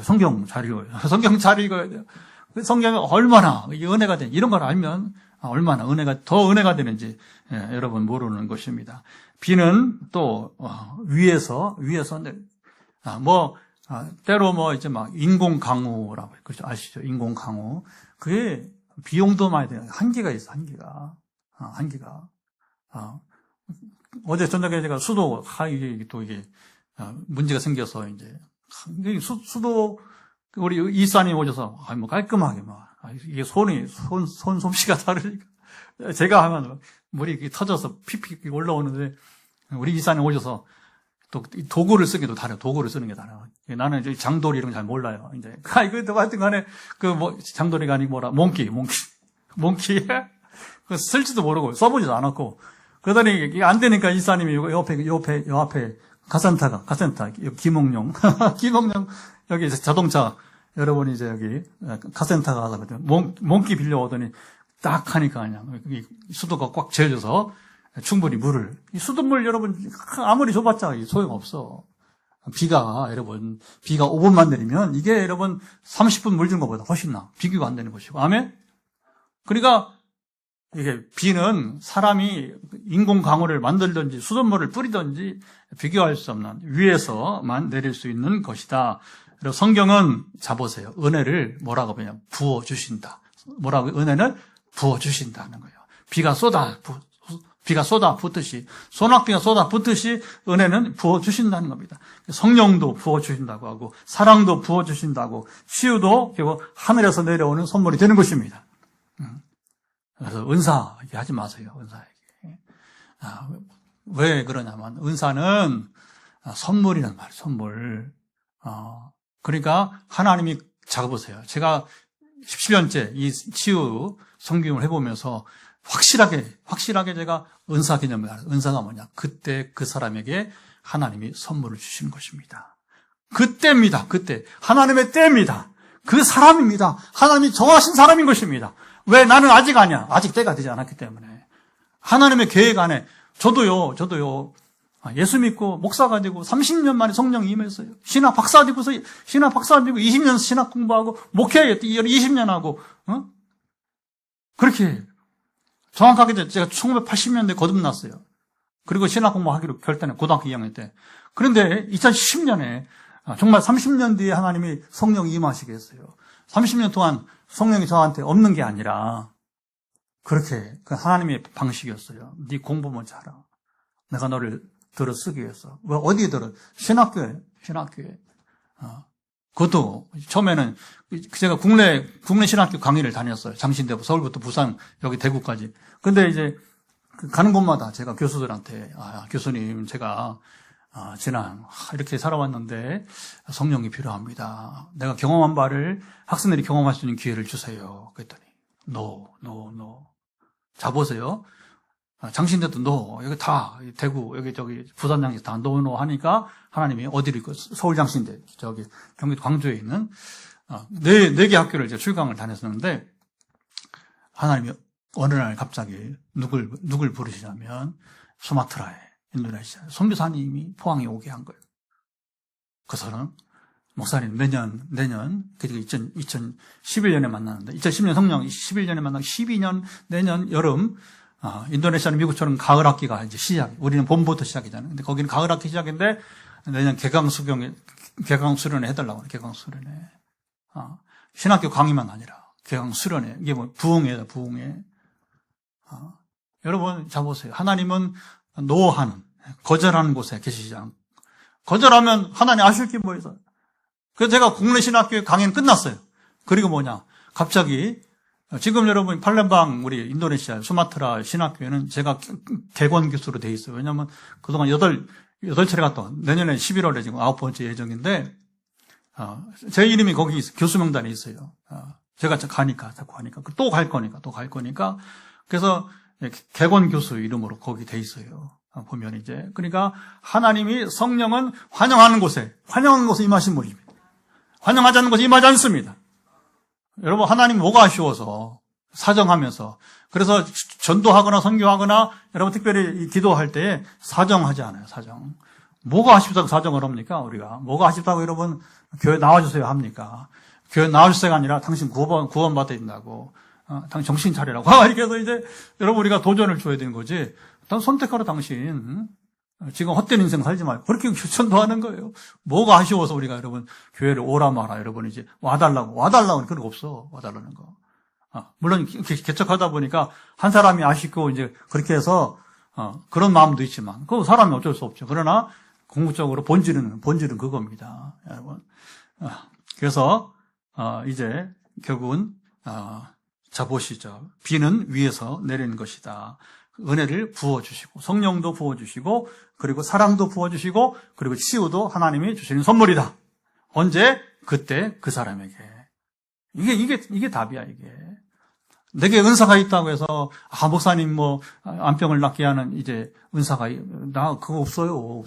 성경 잘 읽어요. 성경 잘 읽어야 돼요. 성경이 얼마나 은혜가 되는지 이런 걸 알면 얼마나 더 은혜가 되는지 여러분 모르는 것입니다. 비는 또 위에서 때로 뭐 이제 막 인공 강우라고 그렇죠 아시죠? 인공 강우 그게 비용도 많이 돼요. 한계가 있어 한계가. 어제 저녁에 제가 수도 이게 문제가 생겨서 이제 수도 우리 이사님 오셔서 뭐 깔끔하게 이게 솜씨가 다르니까 제가 하면 물이 터져서 피피 올라오는데 우리 이사님 오셔서 또 도구를 쓰는 게 또 다르요. 도구를 쓰는 게 다르요. 나는 이제 장돌이 이런 거 잘 몰라요. 이제 이거 하여튼 간에 장돌이가 아니고 뭐라 몽키 그 쓸지도 모르고 써보지도 않았고 그러더니 이게 안 되니까 이사님이 요 앞에 카센터 김홍룡 여기 이제 자동차 여러분이 이제 여기 카센터 가서 몽키 빌려오더니 딱 하니까 그냥 수도가 꽉 채워져서 충분히 이 수돗물 여러분 아무리 줘봤자 소용없어. 비가 5분만 내리면 이게 여러분 30분 물 준 것보다 훨씬 비교가 안 되는 것이고 아멘. 그러니까 이게 비는 사람이 인공 강우를 만들든지 수돗물을 뿌리든지 비교할 수 없는 위에서만 내릴 수 있는 것이다. 그리고 성경은 보세요. 은혜를 뭐라고 하냐 부어주신다. 은혜는 부어주신다는 거예요. 비가 쏟아 붓듯이 소낙비가 쏟아 붓듯이 은혜는 부어주신다는 겁니다. 성령도 부어주신다고 하고 사랑도 부어주신다고 치유도 결국 하늘에서 내려오는 선물이 되는 것입니다. 그래서 은사 얘기하지 마세요, 은사에게. 왜 그러냐면, 은사는 선물이란 말이에요, 선물. 그러니까 하나님이, 자, 보세요. 제가 17년째 이 치유 성경을 해보면서 확실하게 제가 은사 개념을 알아요. 은사가 뭐냐. 그때 그 사람에게 하나님이 선물을 주시는 것입니다. 그때입니다. 그때. 하나님의 때입니다. 그 사람입니다. 하나님이 정하신 사람인 것입니다. 왜 나는 아직 아니야. 아직 때가 되지 않았기 때문에. 하나님의 계획 안에 저도요, 예수 믿고 목사가 되고 30년 만에 성령이 임했어요. 신학 박사 되고 20년 신학 공부하고 목회 20년 하고, 그렇게 정확하게 제가 1980년대에 거듭났어요. 그리고 신학 공부하기로 결단해, 고등학교 2학년 때. 그런데 2010년에 정말 30년 뒤에 하나님이 성령이 임하시게 했어요. 30년 동안 성령이 저한테 없는 게 아니라 그렇게 그 하나님의 방식이었어요. 네 공부 먼저 하라. 내가 너를 들어 쓰기 위해서. 왜 어디에 들어? 신학교에. 그것도 처음에는 제가 국내 신학교 강의를 다녔어요. 장신대부 서울부터 부산 여기 대구까지. 근데 이제 가는 곳마다 제가 교수들한테 교수님 제가 이렇게 살아왔는데 성령이 필요합니다. 내가 경험한 바를 학생들이 경험할 수 있는 기회를 주세요. 그랬더니 No. 자 보세요. 장신대도 No. 여기 다 대구 여기 부산 장신 다 No 하니까 하나님이 어디로 있고 서울 장신대 경기도 광주에 있는 네 개 학교를 제가 출강을 다녔었는데 하나님이 어느 날 갑자기 누굴 부르시냐면 수마트라에 인도네시아 선교사님이 포항에 오게 한 거예요. 그래서는 목사님 내년 2011년에 만났는데 2010년 성령 11년에 만나고 12년 내년 여름 인도네시아는 미국처럼 가을 학기가 이제 우리는 봄부터 시작이잖아요. 근데 거기는 가을 학기 시작인데 내년 개강 수련회 해달라고 그래요. 개강 수련회. 신학교 강의만 아니라 개강 수련회. 이게 뭐 부흥회다, 부흥회. 여러분 잘 보세요. 하나님은 노하는 거절하는 곳에 계시지 않고 거절하면 하나님 아실 게 뭐 있어요. 그래서 제가 국내 신학교 강의는 끝났어요. 그리고 갑자기 지금 여러분 팔렘방 우리 인도네시아 수마트라 신학교에는 제가 개관 교수로 돼 있어요. 왜냐하면 그동안 8차례 갔다 온 내년에 11월에 지금 9번째 예정인데 제 이름이 거기 교수 명단에 있어요. 제가 자꾸 가니까 또 갈 거니까 그래서 개관 교수 이름으로 거기 돼 있어요. 보면 이제 그러니까 하나님이 성령은 환영하는 곳에 임하신 분입니다. 환영하지 않는 곳에 임하지 않습니다. 여러분 하나님 뭐가 아쉬워서 사정하면서 그래서 전도하거나 선교하거나 여러분 특별히 기도할 때에 사정하지 않아요. 사정. 뭐가 아쉽다고 사정을 합니까? 우리가 뭐가 아쉽다고 여러분 교회 나와주세요 합니까? 교회 나와주세요가 아니라 당신 구원받아야 된다고 당신 정신 차리라고 이렇게 해서 이제 여러분 우리가 도전을 줘야 되는 거지. 선택하라 당신. 지금 헛된 인생 살지 말고 그렇게 전도하는 거예요. 뭐가 아쉬워서 우리가 여러분 교회를 오라 마라 여러분 이제 와달라고 그런 거 없어. 와달라는 거. 물론 개척하다 보니까 한 사람이 아쉽고 이제 그렇게 해서 그런 마음도 있지만 그 사람이 어쩔 수 없죠. 그러나 궁극적으로 본질은 그겁니다, 여러분. 그래서 이제 결국은 자 보시죠. 비는 위에서 내리는 것이다. 은혜를 부어주시고 성령도 부어주시고 그리고 사랑도 부어주시고 그리고 치유도 하나님이 주시는 선물이다. 언제? 그때 그 사람에게. 이게 답이야 이게. 내게 은사가 있다고 해서 목사님 안병을 낫게 하는 이제 은사가 나 그거 없어요.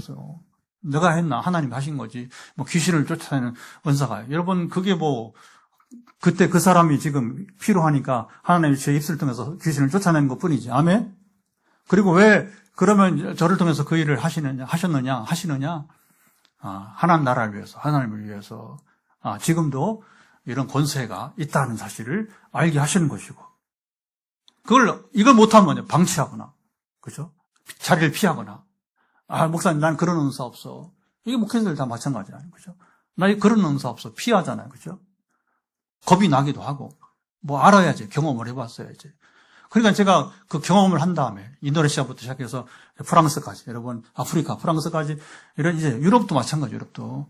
내가 했나? 하나님이 하신 거지. 귀신을 쫓아내는 은사가. 여러분 그게 그때 그 사람이 지금 필요하니까 하나님이 제 입술을 통해서 귀신을 쫓아내는 것뿐이지. 아멘. 그리고 왜 그러면 저를 통해서 그 일을 하시느냐? 하나님 나라를 위해서, 하나님을 위해서 지금도 이런 권세가 있다는 사실을 알게 하시는 것이고 이걸 못하면 뭐냐? 방치하거나 그죠? 자리를 피하거나 목사님 난 그런 은사 없어. 이게 목회자들 다 마찬가지잖아요. 그죠? 나 그런 은사 없어. 피하잖아요. 그죠? 겁이 나기도 하고 알아야지. 경험을 해봤어야지. 그러니까 제가 그 경험을 한 다음에 인도네시아부터 시작해서 프랑스까지 여러분 아프리카 프랑스까지 이런 이제 유럽도 마찬가지 유럽도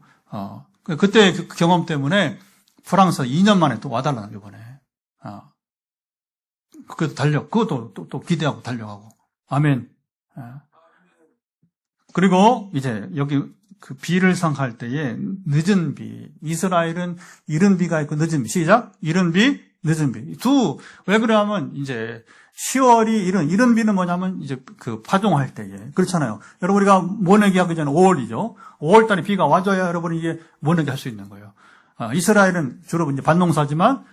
그때 그 경험 때문에 프랑스 2년 만에 또 와달라는 이번에 그것도 또 기대하고 달려가고. 아멘. 그리고 이제 여기 그 비를 상할 때에 늦은 비. 이스라엘은 이른 비가 있고 늦은 비. 시작. 이른 비, 늦은 비. 왜 그러냐면 이제 10월이 이른 비는 뭐냐면 이제 그 파종할 때에. 그렇잖아요. 여러분 우리가 모내기 하기 전에 5월이죠. 5월 달에 비가 와줘야 여러분이 이게 모내기 할 수 있는 거예요. 이스라엘은 주로 이제 밭농사지만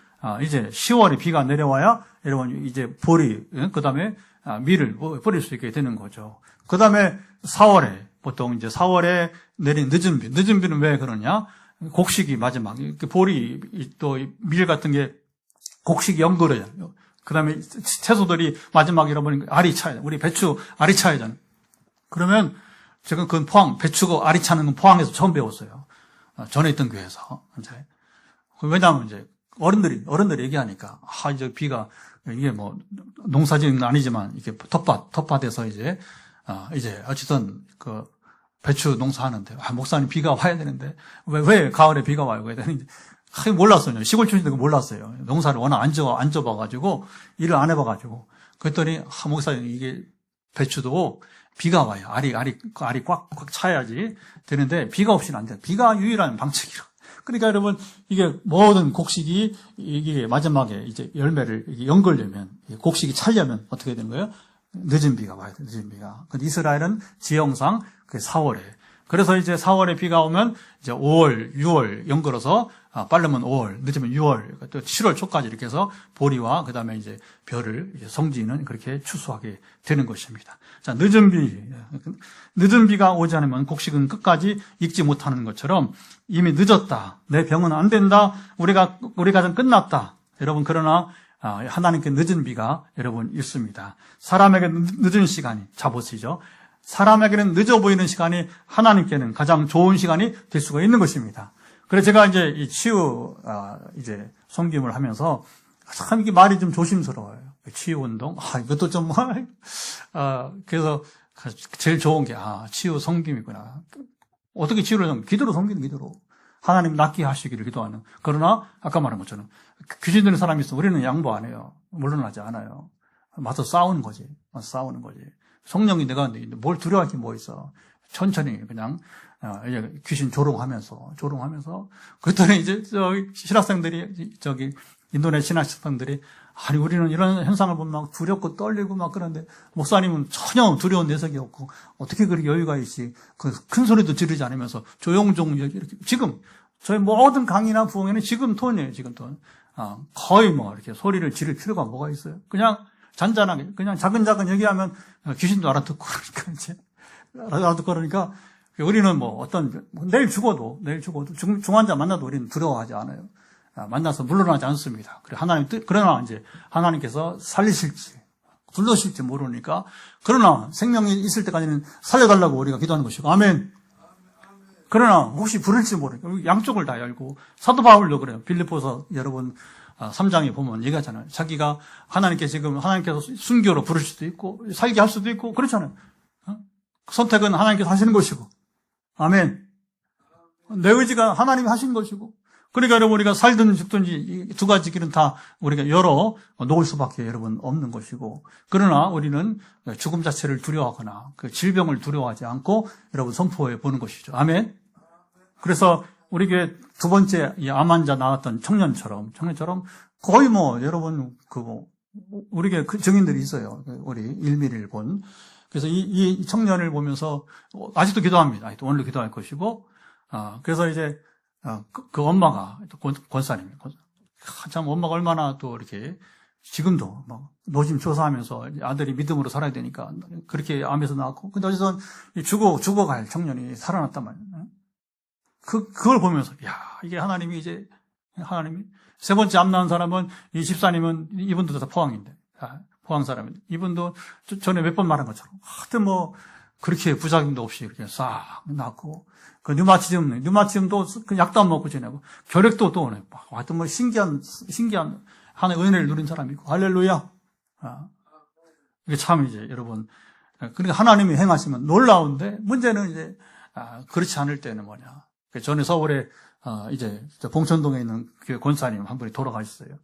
이제 10월에 비가 내려와야 여러분 이제 보리, 그 다음에 밀을 뿌릴 수 있게 되는 거죠. 그 다음에 4월에 보통 이제 4월에 내린 늦은 비는 왜 그러냐? 곡식이 마지막 보리 또 밀 같은 게 곡식이 연그러요. 그 다음에 채소들이 마지막이라 보니까 알이 차야 돼. 우리 배추 알이 차야 잖아요. 그러면 제가 그 배추가 알이 차는 건 포항에서 처음 배웠어요. 전에 있던 교회에서. 왜냐하면 이제 어른들이 얘기하니까, 이제 비가, 이게 뭐, 농사지는 건 아니지만, 이게 텃밭에서 이제 어쨌든 배추 농사하는데, 목사님 비가 와야 되는데, 왜 가을에 비가 와요? 그랬더니, 몰랐어요. 시골 출신들 몰랐어요. 농사를 워낙 안 져봐가지고, 일을 안 해봐가지고. 그랬더니, 목사님 이게 배추도 비가 와요. 알이 꽉 차야지 되는데, 비가 없이는 안 돼요. 비가 유일한 방책이라. 그러니까 여러분, 이게 모든 곡식이, 이게 마지막에 이제 열매를 연걸려면, 곡식이 차려면 어떻게 되는 거예요? 늦은 비가 와야 돼요, 늦은 비가. 근데 이스라엘은 지형상 그게 4월에. 그래서 이제 4월에 비가 오면 이제 5월, 6월 연걸어서 빠르면 5월, 늦으면 6월, 또 7월 초까지 이렇게 해서 보리와 그 다음에 이제 벼를 이제 성지는 그렇게 추수하게 되는 것입니다. 자, 늦은 비가 오지 않으면 곡식은 끝까지 익지 못하는 것처럼 이미 늦었다. 내 병은 안 된다. 우리 가정 끝났다. 여러분, 그러나 하나님께 늦은 비가 여러분 있습니다. 사람에게 늦은 시간이, 자 보시죠. 사람에게는 늦어 보이는 시간이 하나님께는 가장 좋은 시간이 될 수가 있는 것입니다. 그래서 제가 이제 이 치유 이제 섬김을 하면서 참 이게 말이 좀 조심스러워요. 치유 운동, 이것도 좀 그래서 제일 좋은 게 치유 섬김이구나. 어떻게 치유를 섬기? 기도로 섬기는 기도로. 하나님 낫게 하시기를 기도하는. 그러나 아까 말한 것처럼 귀신 들린 사람이 있어 우리는 양보 안 해요. 물러나지 않아요. 맞서 싸우는 거지. 성령이 내가 뭘 두려워할 게 뭐 있어. 천천히 그냥 이제 귀신 조롱하면서 그랬더니 이제 신학생들이 인도네 신학생들이 우리는 이런 현상을 보면 막 두렵고 떨리고 막 그런데 목사님은 전혀 두려운 내색이 없고 어떻게 그렇게 여유가 있지? 큰 소리도 지르지 않으면서 조용조용 이렇게 지금 저희 모든 강의나 부흥회는 지금 톤이에요. 지금 톤. 거의 뭐 이렇게 소리를 지를 필요가 뭐가 있어요? 그냥 잔잔하게 그냥 자근자근 얘기하면 귀신도 알아듣고 그러니까 우리는 뭐 내일 죽어도 중환자 만나도 우리는 두려워하지 않아요. 만나서 물러나지 않습니다. 그러나 이제 하나님께서 살리실지 불러실지 모르니까 그러나 생명이 있을 때까지는 살려달라고 우리가 기도하는 것이고 아멘. 그러나 혹시 부를지 모르니까 양쪽을 다 열고 사도 바울도 그래요. 빌립보서 여러분 3장에 보면 얘기하잖아요. 자기가 하나님께서 순교로 부를 수도 있고 살게 할 수도 있고 그렇잖아요. 선택은 하나님께서 하시는 것이고 아멘. 내 의지가 하나님이 하신 것이고 그러니까 여러분 우리가 살든 죽든지 이 두 가지 길은 다 우리가 놓을 수밖에 여러분 없는 것이고 그러나 우리는 죽음 자체를 두려워하거나 그 질병을 두려워하지 않고 여러분 선포해 보는 것이죠. 아멘. 그래서 우리 교회 두 번째 이 암 환자 나왔던 청년처럼 거의 뭐 여러분 우리 교회 그 증인들이 있어요. 우리 1mm 본. 그래서 이 청년을 보면서 아직도 기도합니다. 아직도 오늘도 기도할 것이고 그래서 이제 그 엄마가 권사님이에요. 참 엄마가 얼마나 또 이렇게 지금도 막 노심 조사하면서 아들이 믿음으로 살아야 되니까 그렇게 암에서 나왔고 근데 어디서 죽어갈 청년이 살아났단 말이에요. 그걸 보면서 이게 하나님이 세 번째 암 낳은 사람은 이 집사님은 이분도 다 포항인데 포항 사람인데 이분도 전에 몇 번 말한 것처럼 하여튼 뭐 그렇게 부작용도 없이 이렇게 싹 낳고 그 류마티즘도 그 약도 안 먹고 지내고 결핵도 또 오네. 하여튼 뭐 신기한 하나의 은혜를 누린 사람이 있고 할렐루야. 이게 참 이제 여러분 그러니까 하나님이 행하시면 놀라운데 문제는 이제 그렇지 않을 때는 뭐냐. 전에 서울에 이제 봉천동에 있는 교회 권사님 한 분이 돌아가셨어요.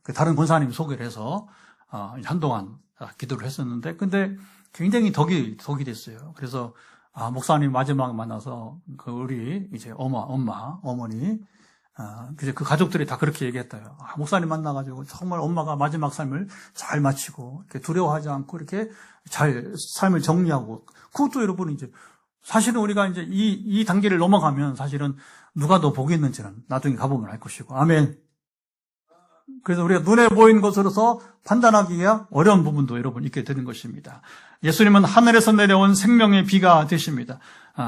그 다른 권사님 소개를 해서 한동안 기도를 했었는데, 근데 굉장히 덕이 됐어요. 그래서 목사님 마지막 만나서 우리 이제 어머니 이제 그 가족들이 다 그렇게 얘기했대요. 목사님 만나가지고 정말 엄마가 마지막 삶을 잘 마치고 이렇게 두려워하지 않고 이렇게 잘 삶을 정리하고, 그것도 여러분 이제 사실은 우리가 이제 이 단계를 넘어가면 사실은 누가 더 복이 있는지는 나중에 가보면 알 것이고. 아멘. 그래서 우리가 눈에 보이는 것으로서 판단하기가 어려운 부분도 여러분 있게 되는 것입니다. 예수님은 하늘에서 내려온 생명의 비가 되십니다.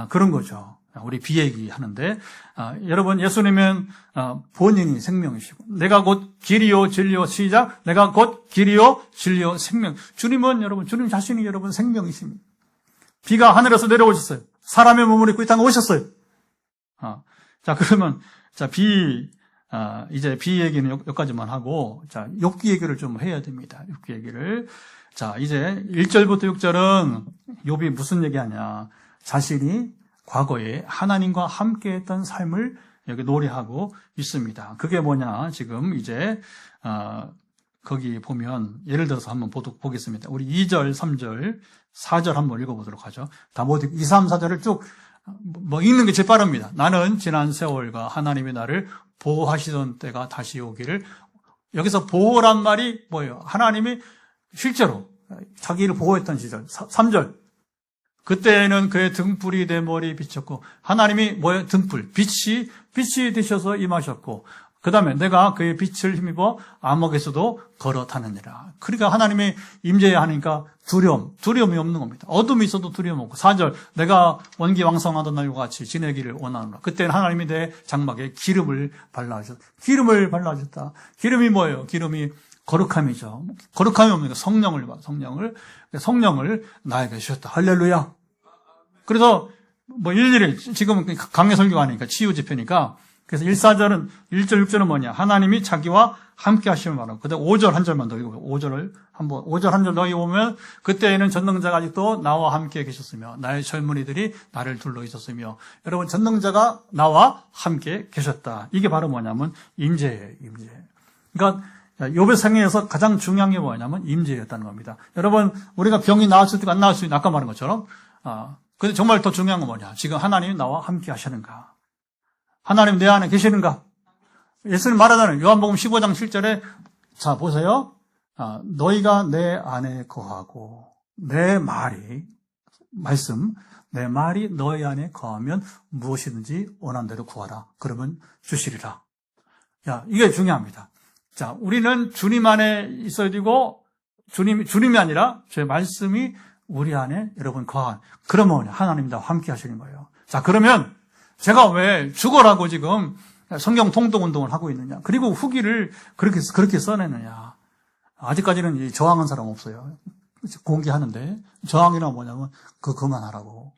그런 거죠. 우리 비 얘기하는데, 여러분 예수님은 본인이 생명이시고, 내가 곧 길이요 진리요, 시작. 내가 곧 길이요 진리요 생명. 주님은 여러분, 주님 자신이 여러분 생명이십니다. 비가 하늘에서 내려오셨어요. 사람의 몸을 입고 이 땅에 오셨어요. 자, 그러면 이제 비 얘기는 여기까지만 하고, 자, 욥기 얘기를 좀 해야 됩니다. 욥기 얘기를. 자, 이제 1절부터 6절은 욥이 무슨 얘기하냐. 자신이 과거에 하나님과 함께 했던 삶을 여기 노래하고 있습니다. 그게 뭐냐. 지금 이제, 거기 보면, 예를 들어서 한번 보겠습니다. 우리 2절, 3절, 4절 한번 읽어보도록 하죠. 다 모두 2, 3, 4절을 쭉, 읽는 게 제일 빠릅니다. 나는 지난 세월과 하나님이 나를 보호하시던 때가 다시 오기를. 여기서 보호란 말이 뭐예요? 하나님이 실제로 자기를 보호했던 시절. 3절. 그때는 그의 등불이 내 머리에 비쳤고, 하나님이 뭐예요? 등불. 빛이 되셔서 임하셨고, 그 다음에 내가 그의 빛을 힘입어 암흑에서도 걸어 다니니라. 그러니까 하나님이 임재해야 하니까 두려움이 없는 겁니다. 어둠이 있어도 두려움 없고. 4절, 내가 원기왕성하던 날과 같이 지내기를 원하노라. 그때는 하나님이 내 장막에 기름을 발라주셨다. 기름을 발라주셨다. 기름이 뭐예요? 기름이 거룩함이죠. 거룩함이 뭡니까? 성령을 나에게 주셨다. 할렐루야. 그래서 일일이 지금 강해 설교하니까 치유 집회니까, 그래서 1절, 6절은 뭐냐? 하나님이 자기와 함께 하심을 말하고, 그 다음 5절 한 절만 더 읽어보세요. 5절 한 절 더 읽어보면, 그때에는 전능자가 아직도 나와 함께 계셨으며, 나의 젊은이들이 나를 둘러 있었으며, 여러분, 전능자가 나와 함께 계셨다. 이게 바로 뭐냐면, 임재예요, 임재. 그러니까, 욥의 생애에서 가장 중요한 게 뭐냐면, 임재였다는 겁니다. 여러분, 우리가 병이 나았을 때가 안 나을 수 있는, 아까 말한 것처럼, 근데 정말 더 중요한 건 뭐냐? 지금 하나님이 나와 함께 하시는가? 하나님 내 안에 계시는가? 예수님 말하잖아요. 요한복음 15장 7절에, 자, 보세요. 너희가 내 안에 거하고, 내 말이 너희 안에 거하면 무엇이든지 원하는 대로 구하라. 그러면 주시리라. 야, 이게 중요합니다. 자, 우리는 주님 안에 있어야 되고, 주님이 아니라, 제 말씀이 우리 안에 여러분 거한. 그러면 하나님 나와 함께 하시는 거예요. 자, 그러면, 제가 왜 죽어라고 지금 성경 통독 운동을 하고 있느냐? 그리고 후기를 그렇게 써내느냐? 아직까지는 저항한 사람 없어요. 공개하는데 저항이란 뭐냐면 그만하라고.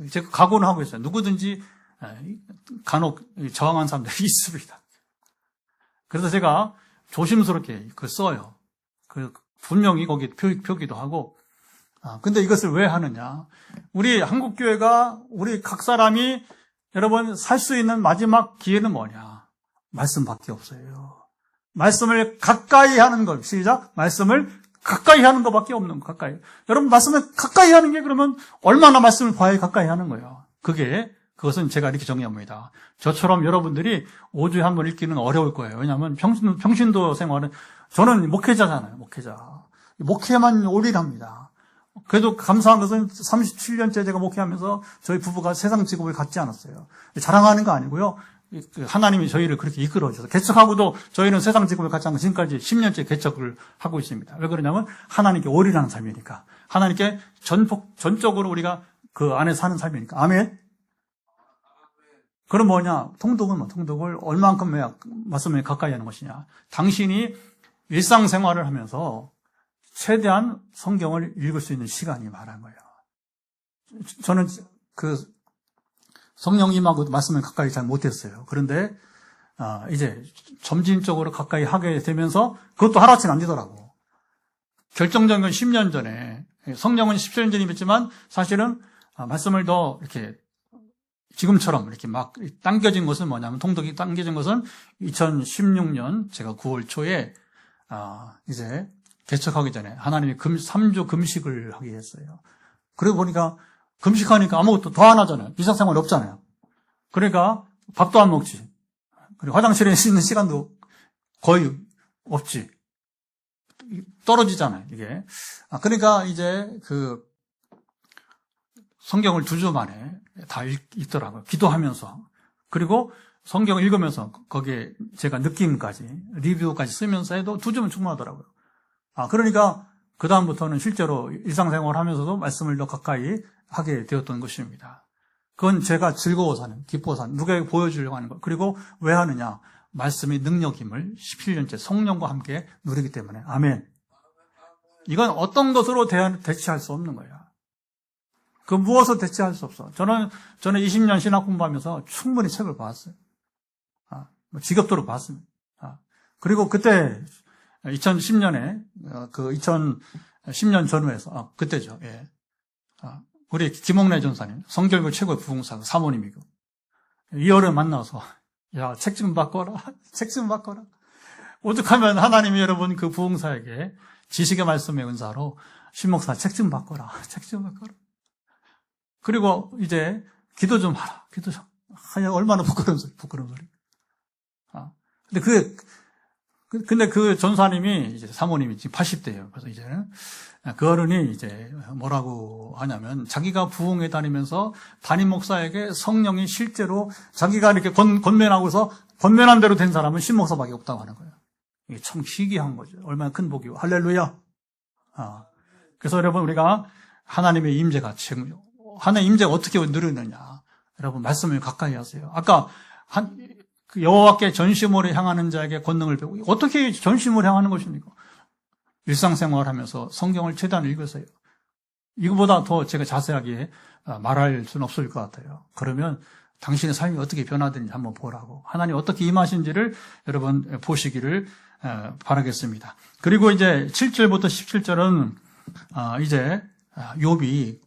제가 각오는 하고 있어요. 누구든지 간혹 저항한 사람들이 있습니다. 그래서 제가 조심스럽게 써요. 분명히 거기 표기도 하고. 근데 이것을 왜 하느냐? 우리 한국교회가, 우리 각 사람이 여러분 살 수 있는 마지막 기회는 뭐냐? 말씀밖에 없어요. 말씀을 가까이 하는 것. 시작. 말씀을 가까이 하는 것밖에 없는 것. 가까이. 여러분 말씀을 가까이 하는 게 그러면 얼마나 말씀을 봐야 가까이 하는 거예요. 그것은 제가 이렇게 정의합니다. 저처럼 여러분들이 5주에 한 번 읽기는 어려울 거예요. 왜냐하면 평신도 생활은, 저는 목회자잖아요. 목회만 올리랍니다. 그래도 감사한 것은 37년째 제가 목회하면서 저희 부부가 세상 직업을 갖지 않았어요. 자랑하는 거 아니고요. 하나님이 저희를 그렇게 이끌어주셔서, 개척하고도 저희는 세상 직업을 갖지 않고 지금까지 10년째 개척을 하고 있습니다. 왜 그러냐면 하나님께 올인하는 삶이니까. 하나님께 전적으로 우리가 그 안에 사는 삶이니까. 아멘. 그럼 뭐냐? 통독을 얼만큼 말씀에 가까이 하는 것이냐? 당신이 일상생활을 하면서 최대한 성경을 읽을 수 있는 시간이 말한 거예요. 저는 성령님하고 말씀을 가까이 잘 못했어요. 그런데 이제 점진적으로 가까이 하게 되면서 그것도 하루아침에 안 되더라고. 결정적인 건 10년 전에, 성령은 17년 전이었지만 사실은 말씀을 더 이렇게 지금처럼 이렇게 막 당겨진 것은 뭐냐면, 통독이 당겨진 것은 2016년 제가 9월 초에, 이제 개척하기 전에 하나님이 3주 금식을 하게 했어요. 그러고 보니까 금식하니까 아무것도 더 안 하잖아요. 일상생활이 없잖아요. 그러니까 밥도 안 먹지. 그리고 화장실에 있는 시간도 거의 없지. 떨어지잖아요, 이게. 그러니까 이제 성경을 2주 만에 다 읽더라고요. 기도하면서. 그리고 성경을 읽으면서 거기에 제가 느낌까지, 리뷰까지 쓰면서 해도 2주면 충분하더라고요. 그러니까 그다음부터는 실제로 일상생활 하면서도 말씀을 더 가까이 하게 되었던 것입니다. 그건 제가 즐거워서 하는, 기뻐서 하는, 누구에게 보여주려고 하는 것. 그리고 왜 하느냐? 말씀이 능력임을 17년째 성령과 함께 누리기 때문에. 아멘. 이건 어떤 것으로 대체할 수 없는 거예요. 그 무엇을 대체할 수 없어. 저는 20년 신학 공부하면서 충분히 책을 봤어요. 지겹도록 봤습니다. 그리고 그때 2010년에 2010년 전후에서 그때죠. 예. 우리 김옥래 전사님, 성결교 최고의 부흥사 사모님이고, 이 여름 만나서 야, 책 좀 바꿔라. 책 좀 바꿔라. 오죽하면 하나님이 여러분 그 부흥사에게 지식의 말씀의 은사로 신목사 책 좀 바꿔라. 책 좀 바꿔라. 그리고 이제 기도 좀 하라. 기도 좀. 얼마나 부끄러운 소리. 근데 그 전사님이 이제 사모님이 지금 80대예요. 그래서 이제는 그 어른이 이제 뭐라고 하냐면 자기가 부흥회 다니면서 담임 목사에게 성령이 실제로 자기가 이렇게 권면하고서 권면한 대로 된 사람은 신목사밖에 없다고 하는 거예요. 이게 참 희귀한 거죠. 얼마나 큰 복이고. 할렐루야. 그래서 여러분 우리가 하나님의 임재가 최고죠. 하나님의 임재가 어떻게 누리느냐. 여러분 말씀을 가까이 하세요. 아까 그 여호와께 전심으로 향하는 자에게 권능을 배우고 어떻게 전심으로 향하는 것입니까? 일상생활하면서 성경을 최대한 읽으세요. 이거보다 더 제가 자세하게 말할 수는 없을 것 같아요. 그러면 당신의 삶이 어떻게 변화되는지 한번 보라고 하나님 어떻게 임하신지를 여러분 보시기를 바라겠습니다. 그리고 이제 7절부터 17절은 이제 욥이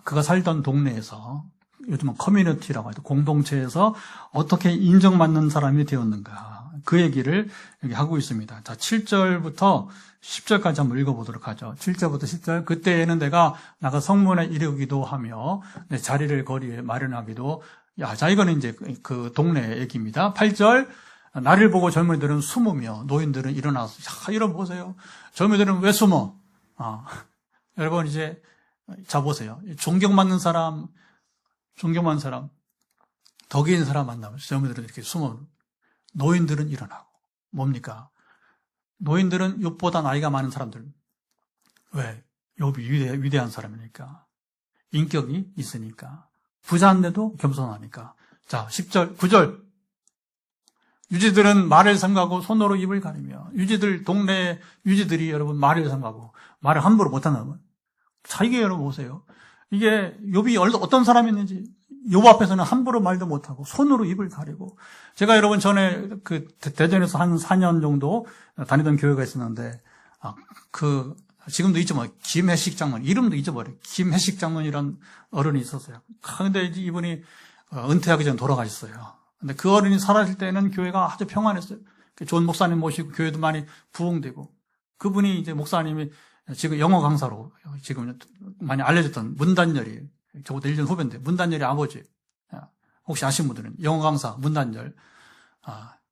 그가 살던 동네에서 요즘은 커뮤니티라고 하죠. 공동체에서 어떻게 인정받는 사람이 되었는가. 그 얘기를 여기 하고 있습니다. 자, 7절부터 10절까지 한번 읽어보도록 하죠. 7절부터 10절. 그때에는 내가 나가 성문에 이르기도 하며 내 자리를 거리에 마련하기도. 자, 이거는 이제 그 동네 얘기입니다. 8절. 나를 보고 젊은이들은 숨으며 노인들은 일어나서. 자, 이런 보세요. 젊은이들은 왜 숨어? 여러분 이제 자 보세요. 존경받는 사람, 덕이 있는 사람 만나면 젊은이들은 이렇게 숨어. 노인들은 일어나고. 뭡니까? 노인들은 욥보다 나이가 많은 사람들. 왜? 욥이 위대한 사람이니까. 인격이 있으니까. 부자인데도 겸손하니까. 자, 10절, 9절. 유지들은 말을 삼가고 손으로 입을 가리며. 동네 유지들이 여러분 말을 삼가고 말을 함부로 못한다면. 자, 이게 여러분 보세요. 이게 욥이 어떤 사람이었는지. 욥 앞에서는 함부로 말도 못하고 손으로 입을 가리고. 제가 여러분 전에 그 대전에서 한 4년 정도 다니던 교회가 있었는데 지금도 잊어버려. 김혜식 장로님. 이름도 잊어버려. 김혜식 장로님이란 어른이 있었어요. 근데 이분이 은퇴하기 전에 돌아가셨어요. 근데 그 어른이 살아실 때는 교회가 아주 평안했어요. 좋은 목사님 모시고 교회도 많이 부흥되고. 그분이 이제 목사님이 지금 영어 강사로 지금 많이 알려졌던 문단열이 저보다 1년 후배인데 문단열의 아버지. 혹시 아시는 분들은 영어 강사 문단열,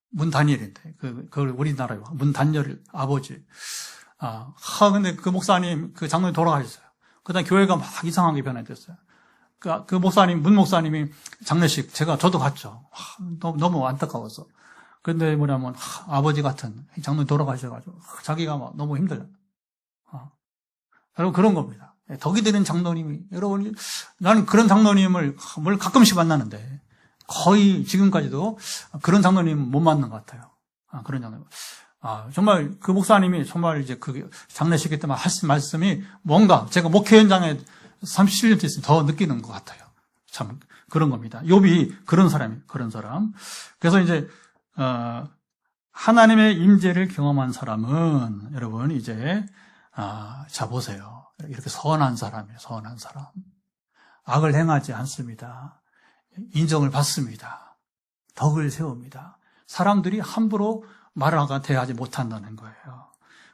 문단열인데 그걸 우리나라에 문단열 아버지. 근데 그 목사님, 그 장로님 돌아가셨어요. 그다음 교회가 막 이상하게 변화됐어요. 그 목사님, 문 목사님이 장례식 저도 갔죠. 너무 안타까워서. 근데 뭐냐면 아버지 같은 장로님 돌아가셔가지고 자기가 막 너무 힘들어요. 여러분 그런 겁니다. 덕이 되는 장로님이 여러분 나는 그런 장로님을 가끔씩 만나는데 거의 지금까지도 그런 장로님 못 만난 것 같아요. 그런 장로님. 정말 그 목사님이 정말 이제 그 장례식 때만 하신 말씀이 뭔가 제가 목회 현장에 37년째 있으면 더 느끼는 것 같아요. 참 그런 겁니다. 욥이 그런 사람. 그래서 이제 하나님의 임재를 경험한 사람은 여러분 이제 자 보세요. 이렇게 선한 사람이에요. 선한 사람. 악을 행하지 않습니다. 인정을 받습니다. 덕을 세웁니다. 사람들이 함부로 말하가 대하지 못한다는 거예요.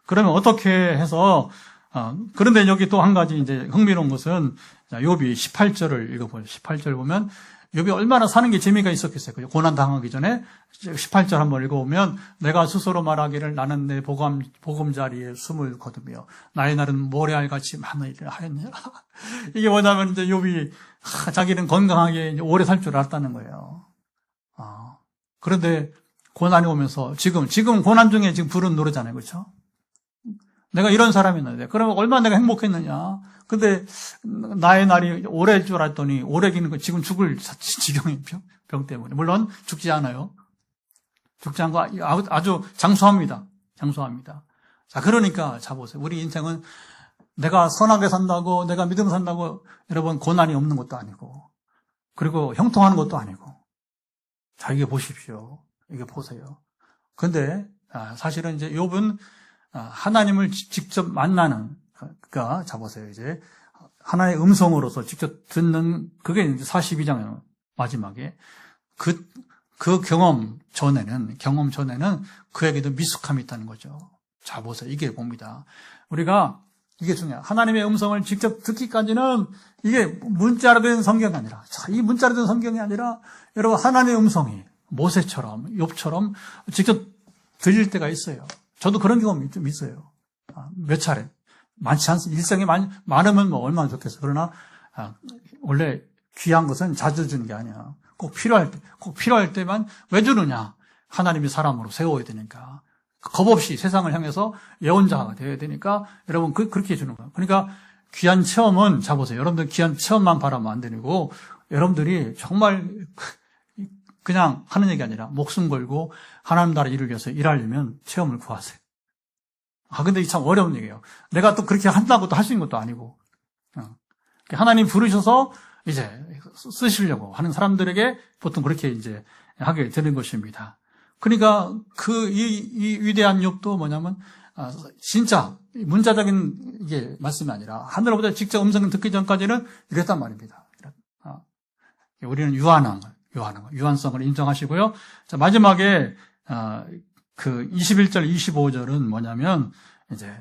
그러면 어떻게 해서 그런데 여기 또 한 가지 이제 흥미로운 것은 욥이 18절을 읽어보죠. 18절 보면 욥이 얼마나 사는 게 재미가 있었겠어요. 고난 당하기 전에 18절 한번 읽어보면 내가 스스로 말하기를 나는 내 보금자리에 숨을 거두며 나의 날은 모래알같이 많으리라 하였느니라. 이게 뭐냐면 이제 욥이 자기는 건강하게 이제 오래 살 줄 알았다는 거예요. 그런데 고난이 오면서 지금 고난 중에 지금 부른 노래잖아요. 그렇죠? 내가 이런 사람이었는데 그러면 얼마나 내가 행복했느냐. 근데 나의 날이 오래일 줄 알았더니 오래 기는 거 지금 죽을 지경의 병 때문에. 물론 죽지 않아요. 죽지 않고 아주 장수합니다. 장수합니다. 자, 그러니까 자 보세요. 우리 인생은 내가 선하게 산다고 내가 믿음 산다고 여러분 고난이 없는 것도 아니고 그리고 형통하는 것도 아니고 자, 이게 보십시오. 이게 보세요. 근데 사실은 이제 욥은 하나님을 직접 만나는, 그러니까 자 보세요. 이제 하나의 음성으로서 직접 듣는 그게 이제 42장 마지막에 그 경험 전에는 그에게도 미숙함이 있다는 거죠. 자 보세요. 이게 봅니다. 우리가 이게 중요해요. 하나님의 음성을 직접 듣기까지는 이게 문자로 된 성경이 아니라, 자, 이 문자로 된 성경이 아니라 여러분 하나님의 음성이 모세처럼 욥처럼 직접 들릴 때가 있어요. 저도 그런 경험이 좀 있어요. 몇 차례. 많지 않습니다. 일생에 많으면 뭐 얼마나 좋겠어요. 그러나 원래 귀한 것은 자주 주는 게 아니야. 꼭 필요할 때만 왜 주느냐? 하나님이 사람으로 세워야 되니까. 겁 없이 세상을 향해서 예언자가 되어야 되니까 여러분 그렇게 해주는 거예요. 그러니까 귀한 체험은 자 보세요. 여러분들 귀한 체험만 바라면 안 되고 여러분들이 정말 그냥 하는 얘기 아니라 목숨 걸고 하나님 나라 일을 위해서 일하려면 체험을 구하세요. 근데 이 참 어려운 얘기예요. 내가 또 그렇게 한다고 또 할 수 있는 것도 아니고. 하나님 부르셔서 이제 쓰시려고 하는 사람들에게 보통 그렇게 이제 하게 되는 것입니다. 그러니까 이 위대한 욥도 뭐냐면, 진짜 문자적인 이게 말씀이 아니라 하늘로부터 직접 음성을 듣기 전까지는 이랬단 말입니다. 우리는 유한성을 인정하시고요. 자, 마지막에, 그 21절, 25절은 뭐냐면, 이제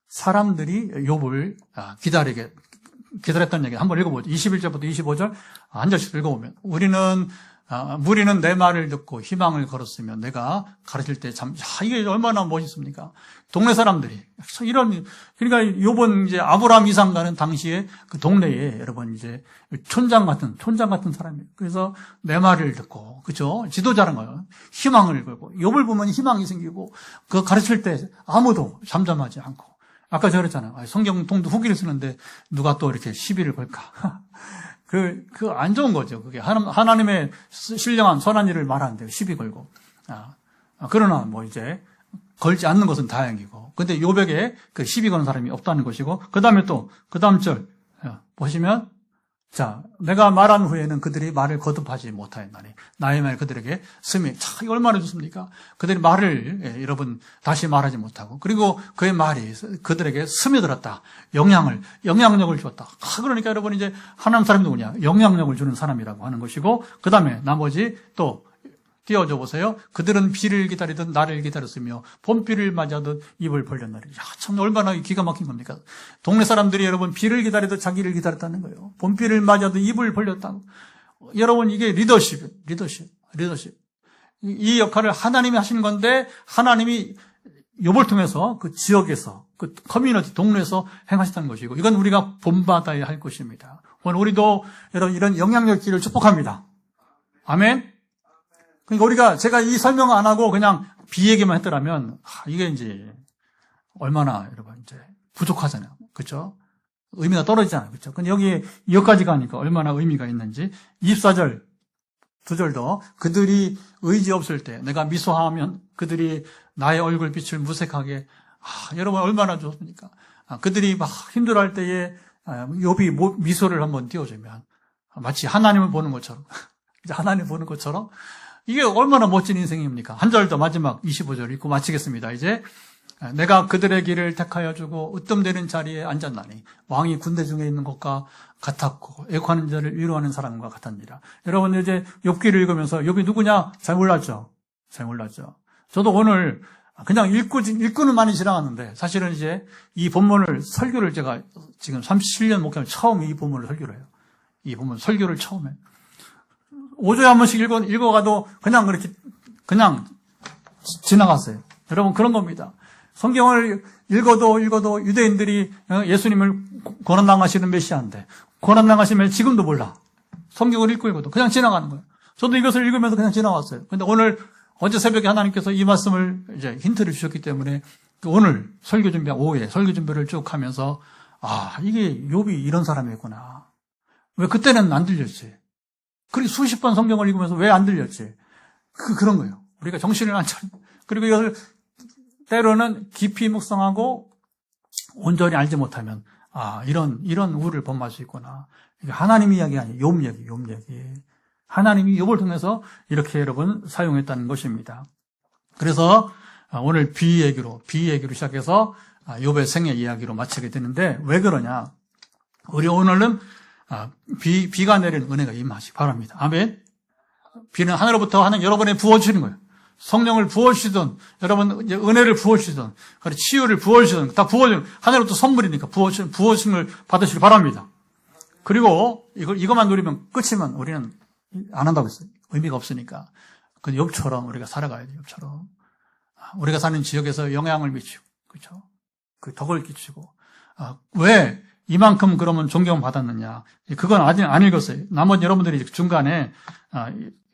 사람들이 욥을 기다렸다는 얘기 한번 읽어보죠. 21절부터 25절 한 절씩 읽어보면 무리는 내 말을 듣고 희망을 걸었으며 내가 가르칠 때 참 이게 얼마나 멋있습니까? 동네 사람들이 그러니까 욥은 이제 아브라함 이삭과는 당시에 그 동네에 여러분 이제 촌장 같은 사람이에요. 그래서 내 말을 듣고 그죠? 지도자는 거예요. 희망을 걸고 욥을 보면 희망이 생기고 그 가르칠 때 아무도 잠잠하지 않고 아까 제가 그랬잖아요. 성경통도 후기를 쓰는데 누가 또 이렇게 시비를 걸까? 안 좋은 거죠. 그게 하나님의 신령한 선한 일을 말하는데 시비 걸고. 그러나 뭐 이제 걸지 않는 것은 다행이고. 근데 욥에게 그 시비 거는 사람이 없다는 것이고. 그 다음 절 보시면 자, 내가 말한 후에는 그들이 말을 거듭하지 못하였나니 나의 말 그들에게 스미. 참 이거 얼마나 좋습니까? 그들이 말을 여러분 다시 말하지 못하고 그리고 그의 말이 그들에게 스며들었다. 영향력을 주었다. 그러니까 여러분 이제 하나님 사람이 누구냐? 영향력을 주는 사람이라고 하는 것이고 그 다음에 나머지 또 띄워줘 보세요. 그들은 비를 기다리듯 나를 기다렸으며 봄비를 맞아듯 입을 벌렸나니. 참 얼마나 기가 막힌 겁니까? 동네 사람들이 여러분 비를 기다리듯 자기를 기다렸다는 거예요. 봄비를 맞아듯 입을 벌렸다고. 여러분 이게 리더십. 이 역할을 하나님이 하시는 건데 하나님이 욥을 통해서 그 지역에서 그 커뮤니티 동네에서 행하셨다는 것이고 이건 우리가 본받아야 할 것입니다. 오늘 우리도 여러분 이런 영향력기를 축복합니다. 아멘. 그러니까 제가 이 설명 안 하고 그냥 비 얘기만 했더라면, 이게 이제, 얼마나, 여러분, 이제, 부족하잖아요. 그쵸? 의미가 떨어지잖아요. 그쵸? 근데 여기 여기까지 가니까 얼마나 의미가 있는지. 24절, 두 절 더. 그들이 의지 없을 때, 내가 미소하면 그들이 나의 얼굴빛을 무색하게, 여러분 얼마나 좋습니까? 그들이 막 힘들어할 때에, 욥이 미소를 한번 띄워주면, 마치 하나님을 보는 것처럼, 하나님 보는 것처럼, 이게 얼마나 멋진 인생입니까? 한 절 더 마지막 25절 읽고 마치겠습니다. 이제 내가 그들의 길을 택하여 주고 으뜸되는 자리에 앉았나니 왕이 군대 중에 있는 것과 같았고 애고하는 자를 위로하는 사람과 같았니라. 여러분 이제 욥기를 읽으면서 욥이 누구냐? 잘 몰랐죠. 잘 몰랐죠. 저도 오늘 그냥 읽고는 많이 지나갔는데 사실은 이제 이 본문을 설교를 제가 지금 37년 목회하면 처음 이 본문을 설교를 해요. 이 본문 설교를 처음 해요. 5조에 한 번씩 읽어가도 그냥 그렇게 그냥 지나갔어요. 여러분 그런 겁니다. 성경을 읽어도 유대인들이 예수님을 고난당하시는 메시아인데 고난당하시면 지금도 몰라. 성경을 읽고도 그냥 지나가는 거예요. 저도 이것을 읽으면서 그냥 지나왔어요. 근데 어제 새벽에 하나님께서 이 말씀을 이제 힌트를 주셨기 때문에 오늘 설교 준비, 오후에 설교 준비를 쭉 하면서 이게 욥이 이런 사람이었구나. 왜 그때는 안 들렸지? 그리고 수십 번 성경을 읽으면서 왜 안 들렸지? 그런 거예요. 우리가 정신을 안 차려. 그리고 이것을 때로는 깊이 묵상하고 온전히 알지 못하면 이런 우를 범할 수 있구나. 이게 하나님 이야기 아니에요. 욥 얘기. 하나님이 욥을 통해서 이렇게 여러분 사용했다는 것입니다. 그래서 오늘 비 얘기로 시작해서 욥의 생애 이야기로 마치게 되는데 왜 그러냐? 우리 오늘은 비가 내리는 은혜가 임하시기 바랍니다. 아멘. 비는 하늘로부터 하나님 여러분에 부어주시는 거예요. 성령을 부어주시든 여러분 은혜를 부어주시든 치유를 부어주시든 다 부어주는 하늘로부터 선물이니까 부어주심을 받으시기 바랍니다. 그리고 이것만 누리면 끝이면 우리는 안 한다고 했어요. 의미가 없으니까. 그 욥처럼 우리가 살아가야 돼요. 욥처럼. 우리가 사는 지역에서 영향을 미치고, 그렇죠? 그 덕을 끼치고. 왜 이만큼 그러면 존경받았느냐? 그건 아직 안 읽었어요. 나머지 여러분들이 중간에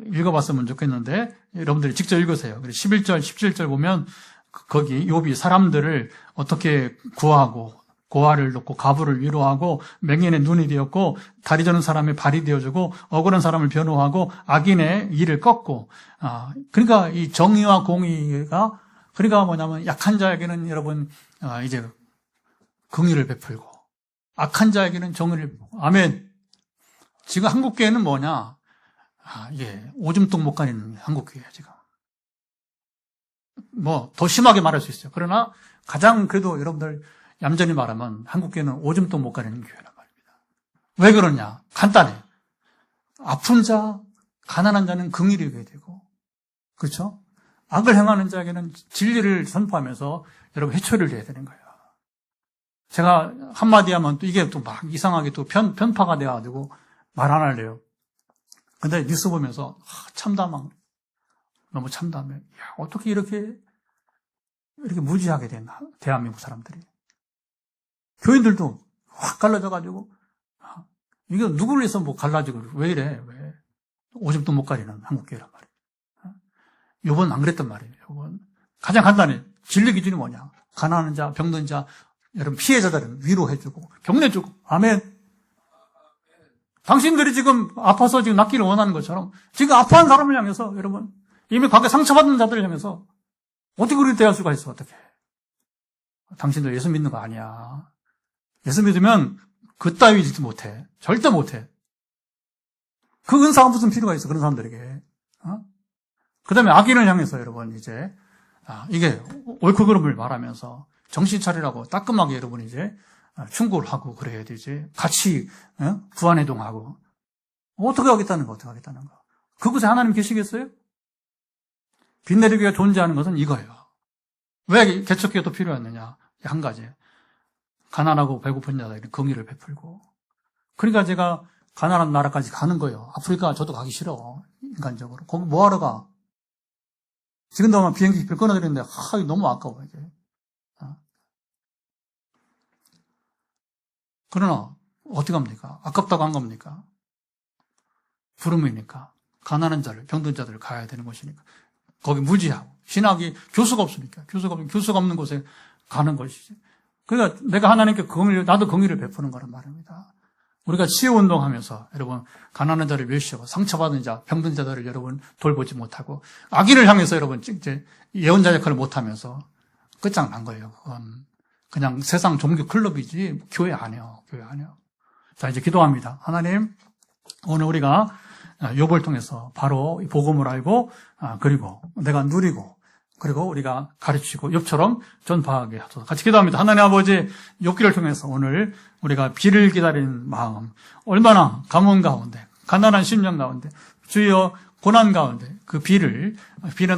읽어봤으면 좋겠는데 여러분들이 직접 읽으세요. 11절, 17절 보면 거기 욥이 사람들을 어떻게 구하고 고아를 놓고 가부를 위로하고 맹인의 눈이 되었고 다리 저는 사람의 발이 되어주고 억울한 사람을 변호하고 악인의 일을 꺾고 그러니까 이 정의와 공의가 그러니까 뭐냐면 약한 자에게는 여러분 이제 긍휼을 베풀고 악한 자에게는 정의를 베풀고 아멘. 지금 한국교회는 뭐냐? 이게 오줌통 못 가리는 한국교회야 지금. 뭐 더 심하게 말할 수 있어요. 그러나 가장 그래도 여러분들 얌전히 말하면 한국교회는 오줌도 못 가리는 교회란 말입니다. 왜 그러냐? 간단해. 아픈 자, 가난한 자는 긍휼이 되게 되고, 그렇죠? 악을 행하는 자에게는 진리를 선포하면서 여러분 해초를 해야 되는 거예요. 제가 한마디 하면 또 이게 또 막 이상하게 또 편파가 돼가지고 말 안 할래요. 근데 뉴스 보면서 참담한, 너무 참담해. 야, 어떻게 이렇게 무지하게 됐나? 대한민국 사람들이. 교인들도 확 갈라져가지고, 이거 누구를 위해서 뭐 갈라지고, 왜 이래, 왜. 오줌도 못 가리는 한국교회란 말이에요. 요번 안 그랬단 말이에요, 요번. 가장 간단해. 진리 기준이 뭐냐. 가난한 자, 병든 자, 여러분 피해자들은 위로해주고, 격려해주고, 아멘. 당신들이 지금 아파서 지금 낫기를 원하는 것처럼, 지금 아파한 사람을 향해서, 여러분, 이미 과거에 상처받은 자들을 향해서, 어떻게 그렇게 대할 수가 있어, 어떻게. 당신들 예수 믿는 거 아니야. 예수 믿으면 그따위 짓 못해. 절대 못해. 그 은사가 무슨 필요가 있어, 그런 사람들에게. 그 다음에 악인을 향해서 여러분 이제, 이게 옳고 그름을 말하면서 정신 차리라고 따끔하게 여러분 이제 충고를 하고 그래야 되지. 같이, 구안해동하고. 어떻게 하겠다는 거. 그곳에 하나님 계시겠어요? 빛내리기가 존재하는 것은 이거예요. 왜 개척교회도 필요했느냐? 한 가지. 가난하고 배고픈 자들에게 긍휼을 베풀고. 그러니까 제가 가난한 나라까지 가는 거예요. 아프리카 저도 가기 싫어. 인간적으로. 거기 뭐하러 가? 지금도 아마 비행기 표 끊어드리는데, 너무 아까워, 이게. 그러나, 어떻게 합니까? 아깝다고 한 겁니까? 부름이니까. 가난한 자를, 병든 자들을 가야 되는 것이니까. 거기 무지하고. 신학이 교수가 없으니까. 교수가 없는 곳에 가는 것이지. 그러니까 내가 하나님께 나도 긍휼을 베푸는 거란 말입니다. 우리가 치유운동 하면서 여러분, 가난한 자를 멸시하고 상처받은 자, 병든 자들을 여러분 돌보지 못하고 악인을 향해서 여러분, 이제 예언자 역할을 못하면서 끝장난 거예요. 그건 그냥 세상 종교 클럽이지 교회 아니에요. 자, 이제 기도합니다. 하나님, 오늘 우리가 욥을 통해서 바로 이 복음을 알고 그리고 내가 누리고 그리고 우리가 가르치고 욥처럼 전파하게 하소서. 같이 기도합니다. 하나님 아버지, 욥기를 통해서 오늘 우리가 비를 기다리는 마음, 얼마나 가뭄 가운데, 가난한 심령 가운데, 주여 고난 가운데 그 비는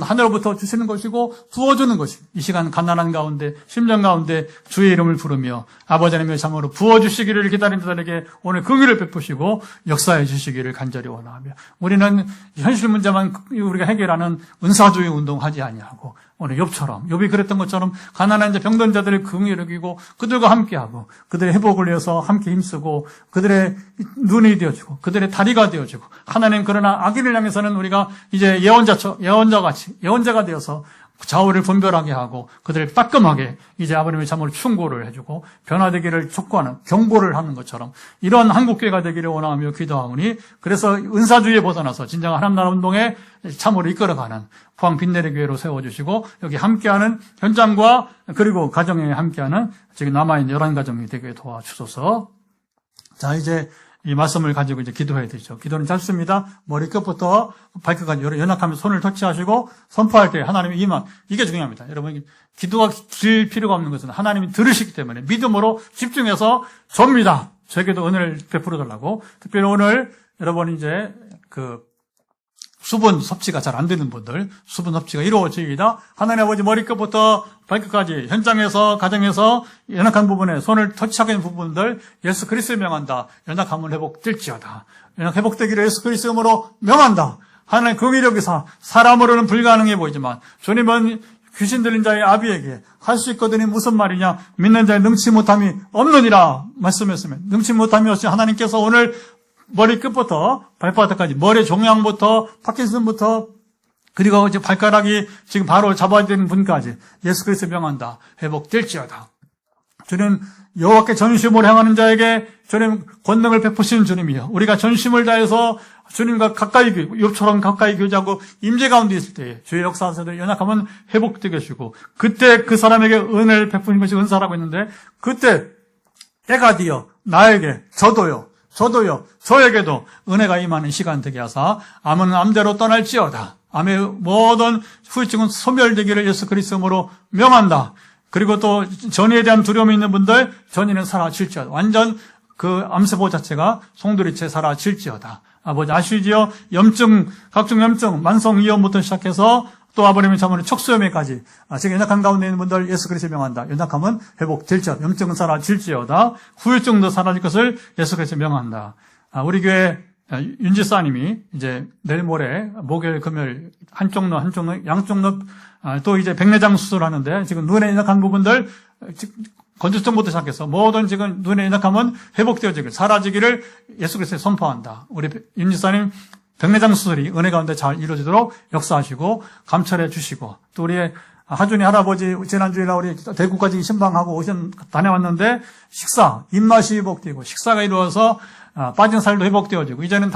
하늘로부터 주시는 것이고 부어주는 것이고, 이 시간 가난한 가운데 심령 가운데 주의 이름을 부르며 아버지 하나님의 참으로 부어주시기를 기다리는 자들에게 오늘 긍휼을 베푸시고 역사해 주시기를 간절히 원하며, 우리는 현실 문제만 우리가 해결하는 은사주의 운동하지 아니하고 오늘 욥이 그랬던 것처럼 가난한 자 병든 자들을 긍휼히 여기고 그들과 함께하고 그들의 회복을 위해서 함께 힘쓰고 그들의 눈이 되어주고 그들의 다리가 되어주고, 하나님 그러나 악인을 향해서는 우리가 이제 예언자가 되어서 좌우를 분별하게 하고 그들을 따끔하게 이제 아버님의 참으로 충고를 해주고 변화되기를 촉구하는, 경고를 하는 것처럼 이런 한국교회가 되기를 원하며 기도하오니, 그래서 은사주의에 벗어나서 진정한 하나님 나라 운동에 참으로 이끌어가는 포항 빛내리 교회로 세워주시고, 여기 함께하는 현장과 그리고 가정에 함께하는 지금 남아있는 11가정이 되게 도와주소서. 자, 이제 이 말씀을 가지고 이제 기도해야 되죠. 기도는 짧습니다. 머리끝부터 발끝까지 연약하면서 손을 터치하시고 선포할 때 하나님의 임한, 이게 중요합니다. 여러분, 기도가 길 필요가 없는 것은 하나님이 들으시기 때문에 믿음으로 집중해서 접니다. 저에게도 은혜를 베풀어 달라고. 특별히 오늘 여러분 이제 수분 섭취가 잘 안 되는 분들, 수분 섭취가 이루어지이다. 하나님 아버지, 머리끝부터 발끝까지 현장에서, 가정에서 연약한 부분에 손을 터치하게 되는 부분들 예수 그리스도를 명한다. 연약함은 회복될지어다. 연약 회복되기를 예수 그리스도의 이름으로 명한다. 하나님 긍휼력이사 사람으로는 불가능해 보이지만 주님은 귀신 들린 자의 아비에게 할 수 있거든이 무슨 말이냐? 믿는 자의 능치 못함이 없느니라 말씀했으면, 능치 못함이 없이 하나님께서 오늘 머리끝부터 발바닥까지, 머리 종양부터 파킨슨부터 그리고 이제 발가락이 지금 바로 잡아야 되는 분까지 예수 그리스도 명한다. 회복될지어다. 주님, 여호와께 전심으로 향하는 자에게 주님 권능을 베푸시는 주님이요, 우리가 전심을 다해서 주님과 가까이, 욥처럼 가까이 교제하고 임재 가운데 있을 때 주의 역사하셔서 연약하면 회복되게 하시고, 그때 그 사람에게 은혜를 베푸는 것이 은사라고 했는데, 그때 때가 되어 나에게 저에게도 은혜가 임하는 시간 되게 하사 암은 암대로 떠날지어다. 암의 모든 후유증은 소멸되기를 예수 그리스도로 명한다. 그리고 또 전이에 대한 두려움이 있는 분들, 전이는 사라질지어다. 완전 그 암세포 자체가 송두리째 사라질지어다. 아버지 아시지요? 각종 염증, 만성이염부터 시작해서 또 아버님의 참으로 척수염에까지 지금 연약한 가운데 있는 분들 예수 그리스도 명한다. 연약함은 회복될지어다. 염증은 사라질지어다. 후유증도 사라질 것을 예수 그리스도 명한다. 우리 교회 윤지사님이 이제 내일 모레 목요일 금요일 한쪽 눈 양쪽 눈 또 이제 백내장 수술하는데, 지금 눈에 연약한 부분들 건조증부터 시작해서 모든 지금 눈에 연약함은 회복되어지기를, 사라지기를 예수 그리스도에 선포한다. 우리 윤지사님 백내장 수술이 은혜 가운데 잘 이루어지도록 역사하시고 감찰해 주시고, 또 우리 하준이 할아버지 지난주에 우리 대구까지 신방하고 다녀왔는데 입맛이 회복되고 식사가 이루어서 빠진 살도 회복되어지고, 이제는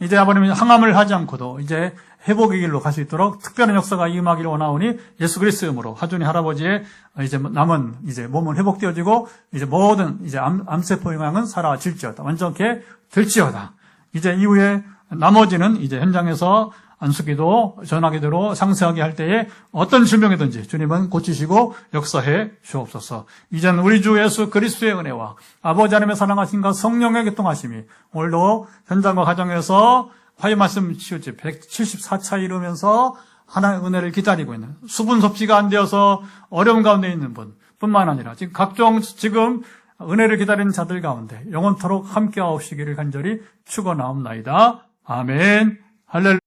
이제 아버님이 항암을 하지 않고도 이제 회복의 길로 갈 수 있도록 특별한 역사가 임하기를 원하오니 예수 그리스도의 이름으로 하준이 할아버지의 이제 남은 이제 몸은 회복되어지고 이제 모든 이제 암세포 영향은 사라질지어다. 완전케 될지어다. 이제 이후에 나머지는 이제 현장에서 안수기도, 전화기도로 상세하게 할 때에 어떤 질병이든지 주님은 고치시고 역사해 주옵소서. 이제는 우리 주 예수 그리스도의 은혜와 아버지 하나님의 사랑하심과 성령의 교통하심이 오늘도 현장과 가정에서 화해 말씀 치우치 174차 이루면서 하나님의 은혜를 기다리고 있는, 수분 섭취가 안 되어서 어려움 가운데 있는 분 뿐만 아니라 지금 은혜를 기다리는 자들 가운데 영원토록 함께하옵시기를 간절히 축원하옵나이다. 아멘. 할렐루야.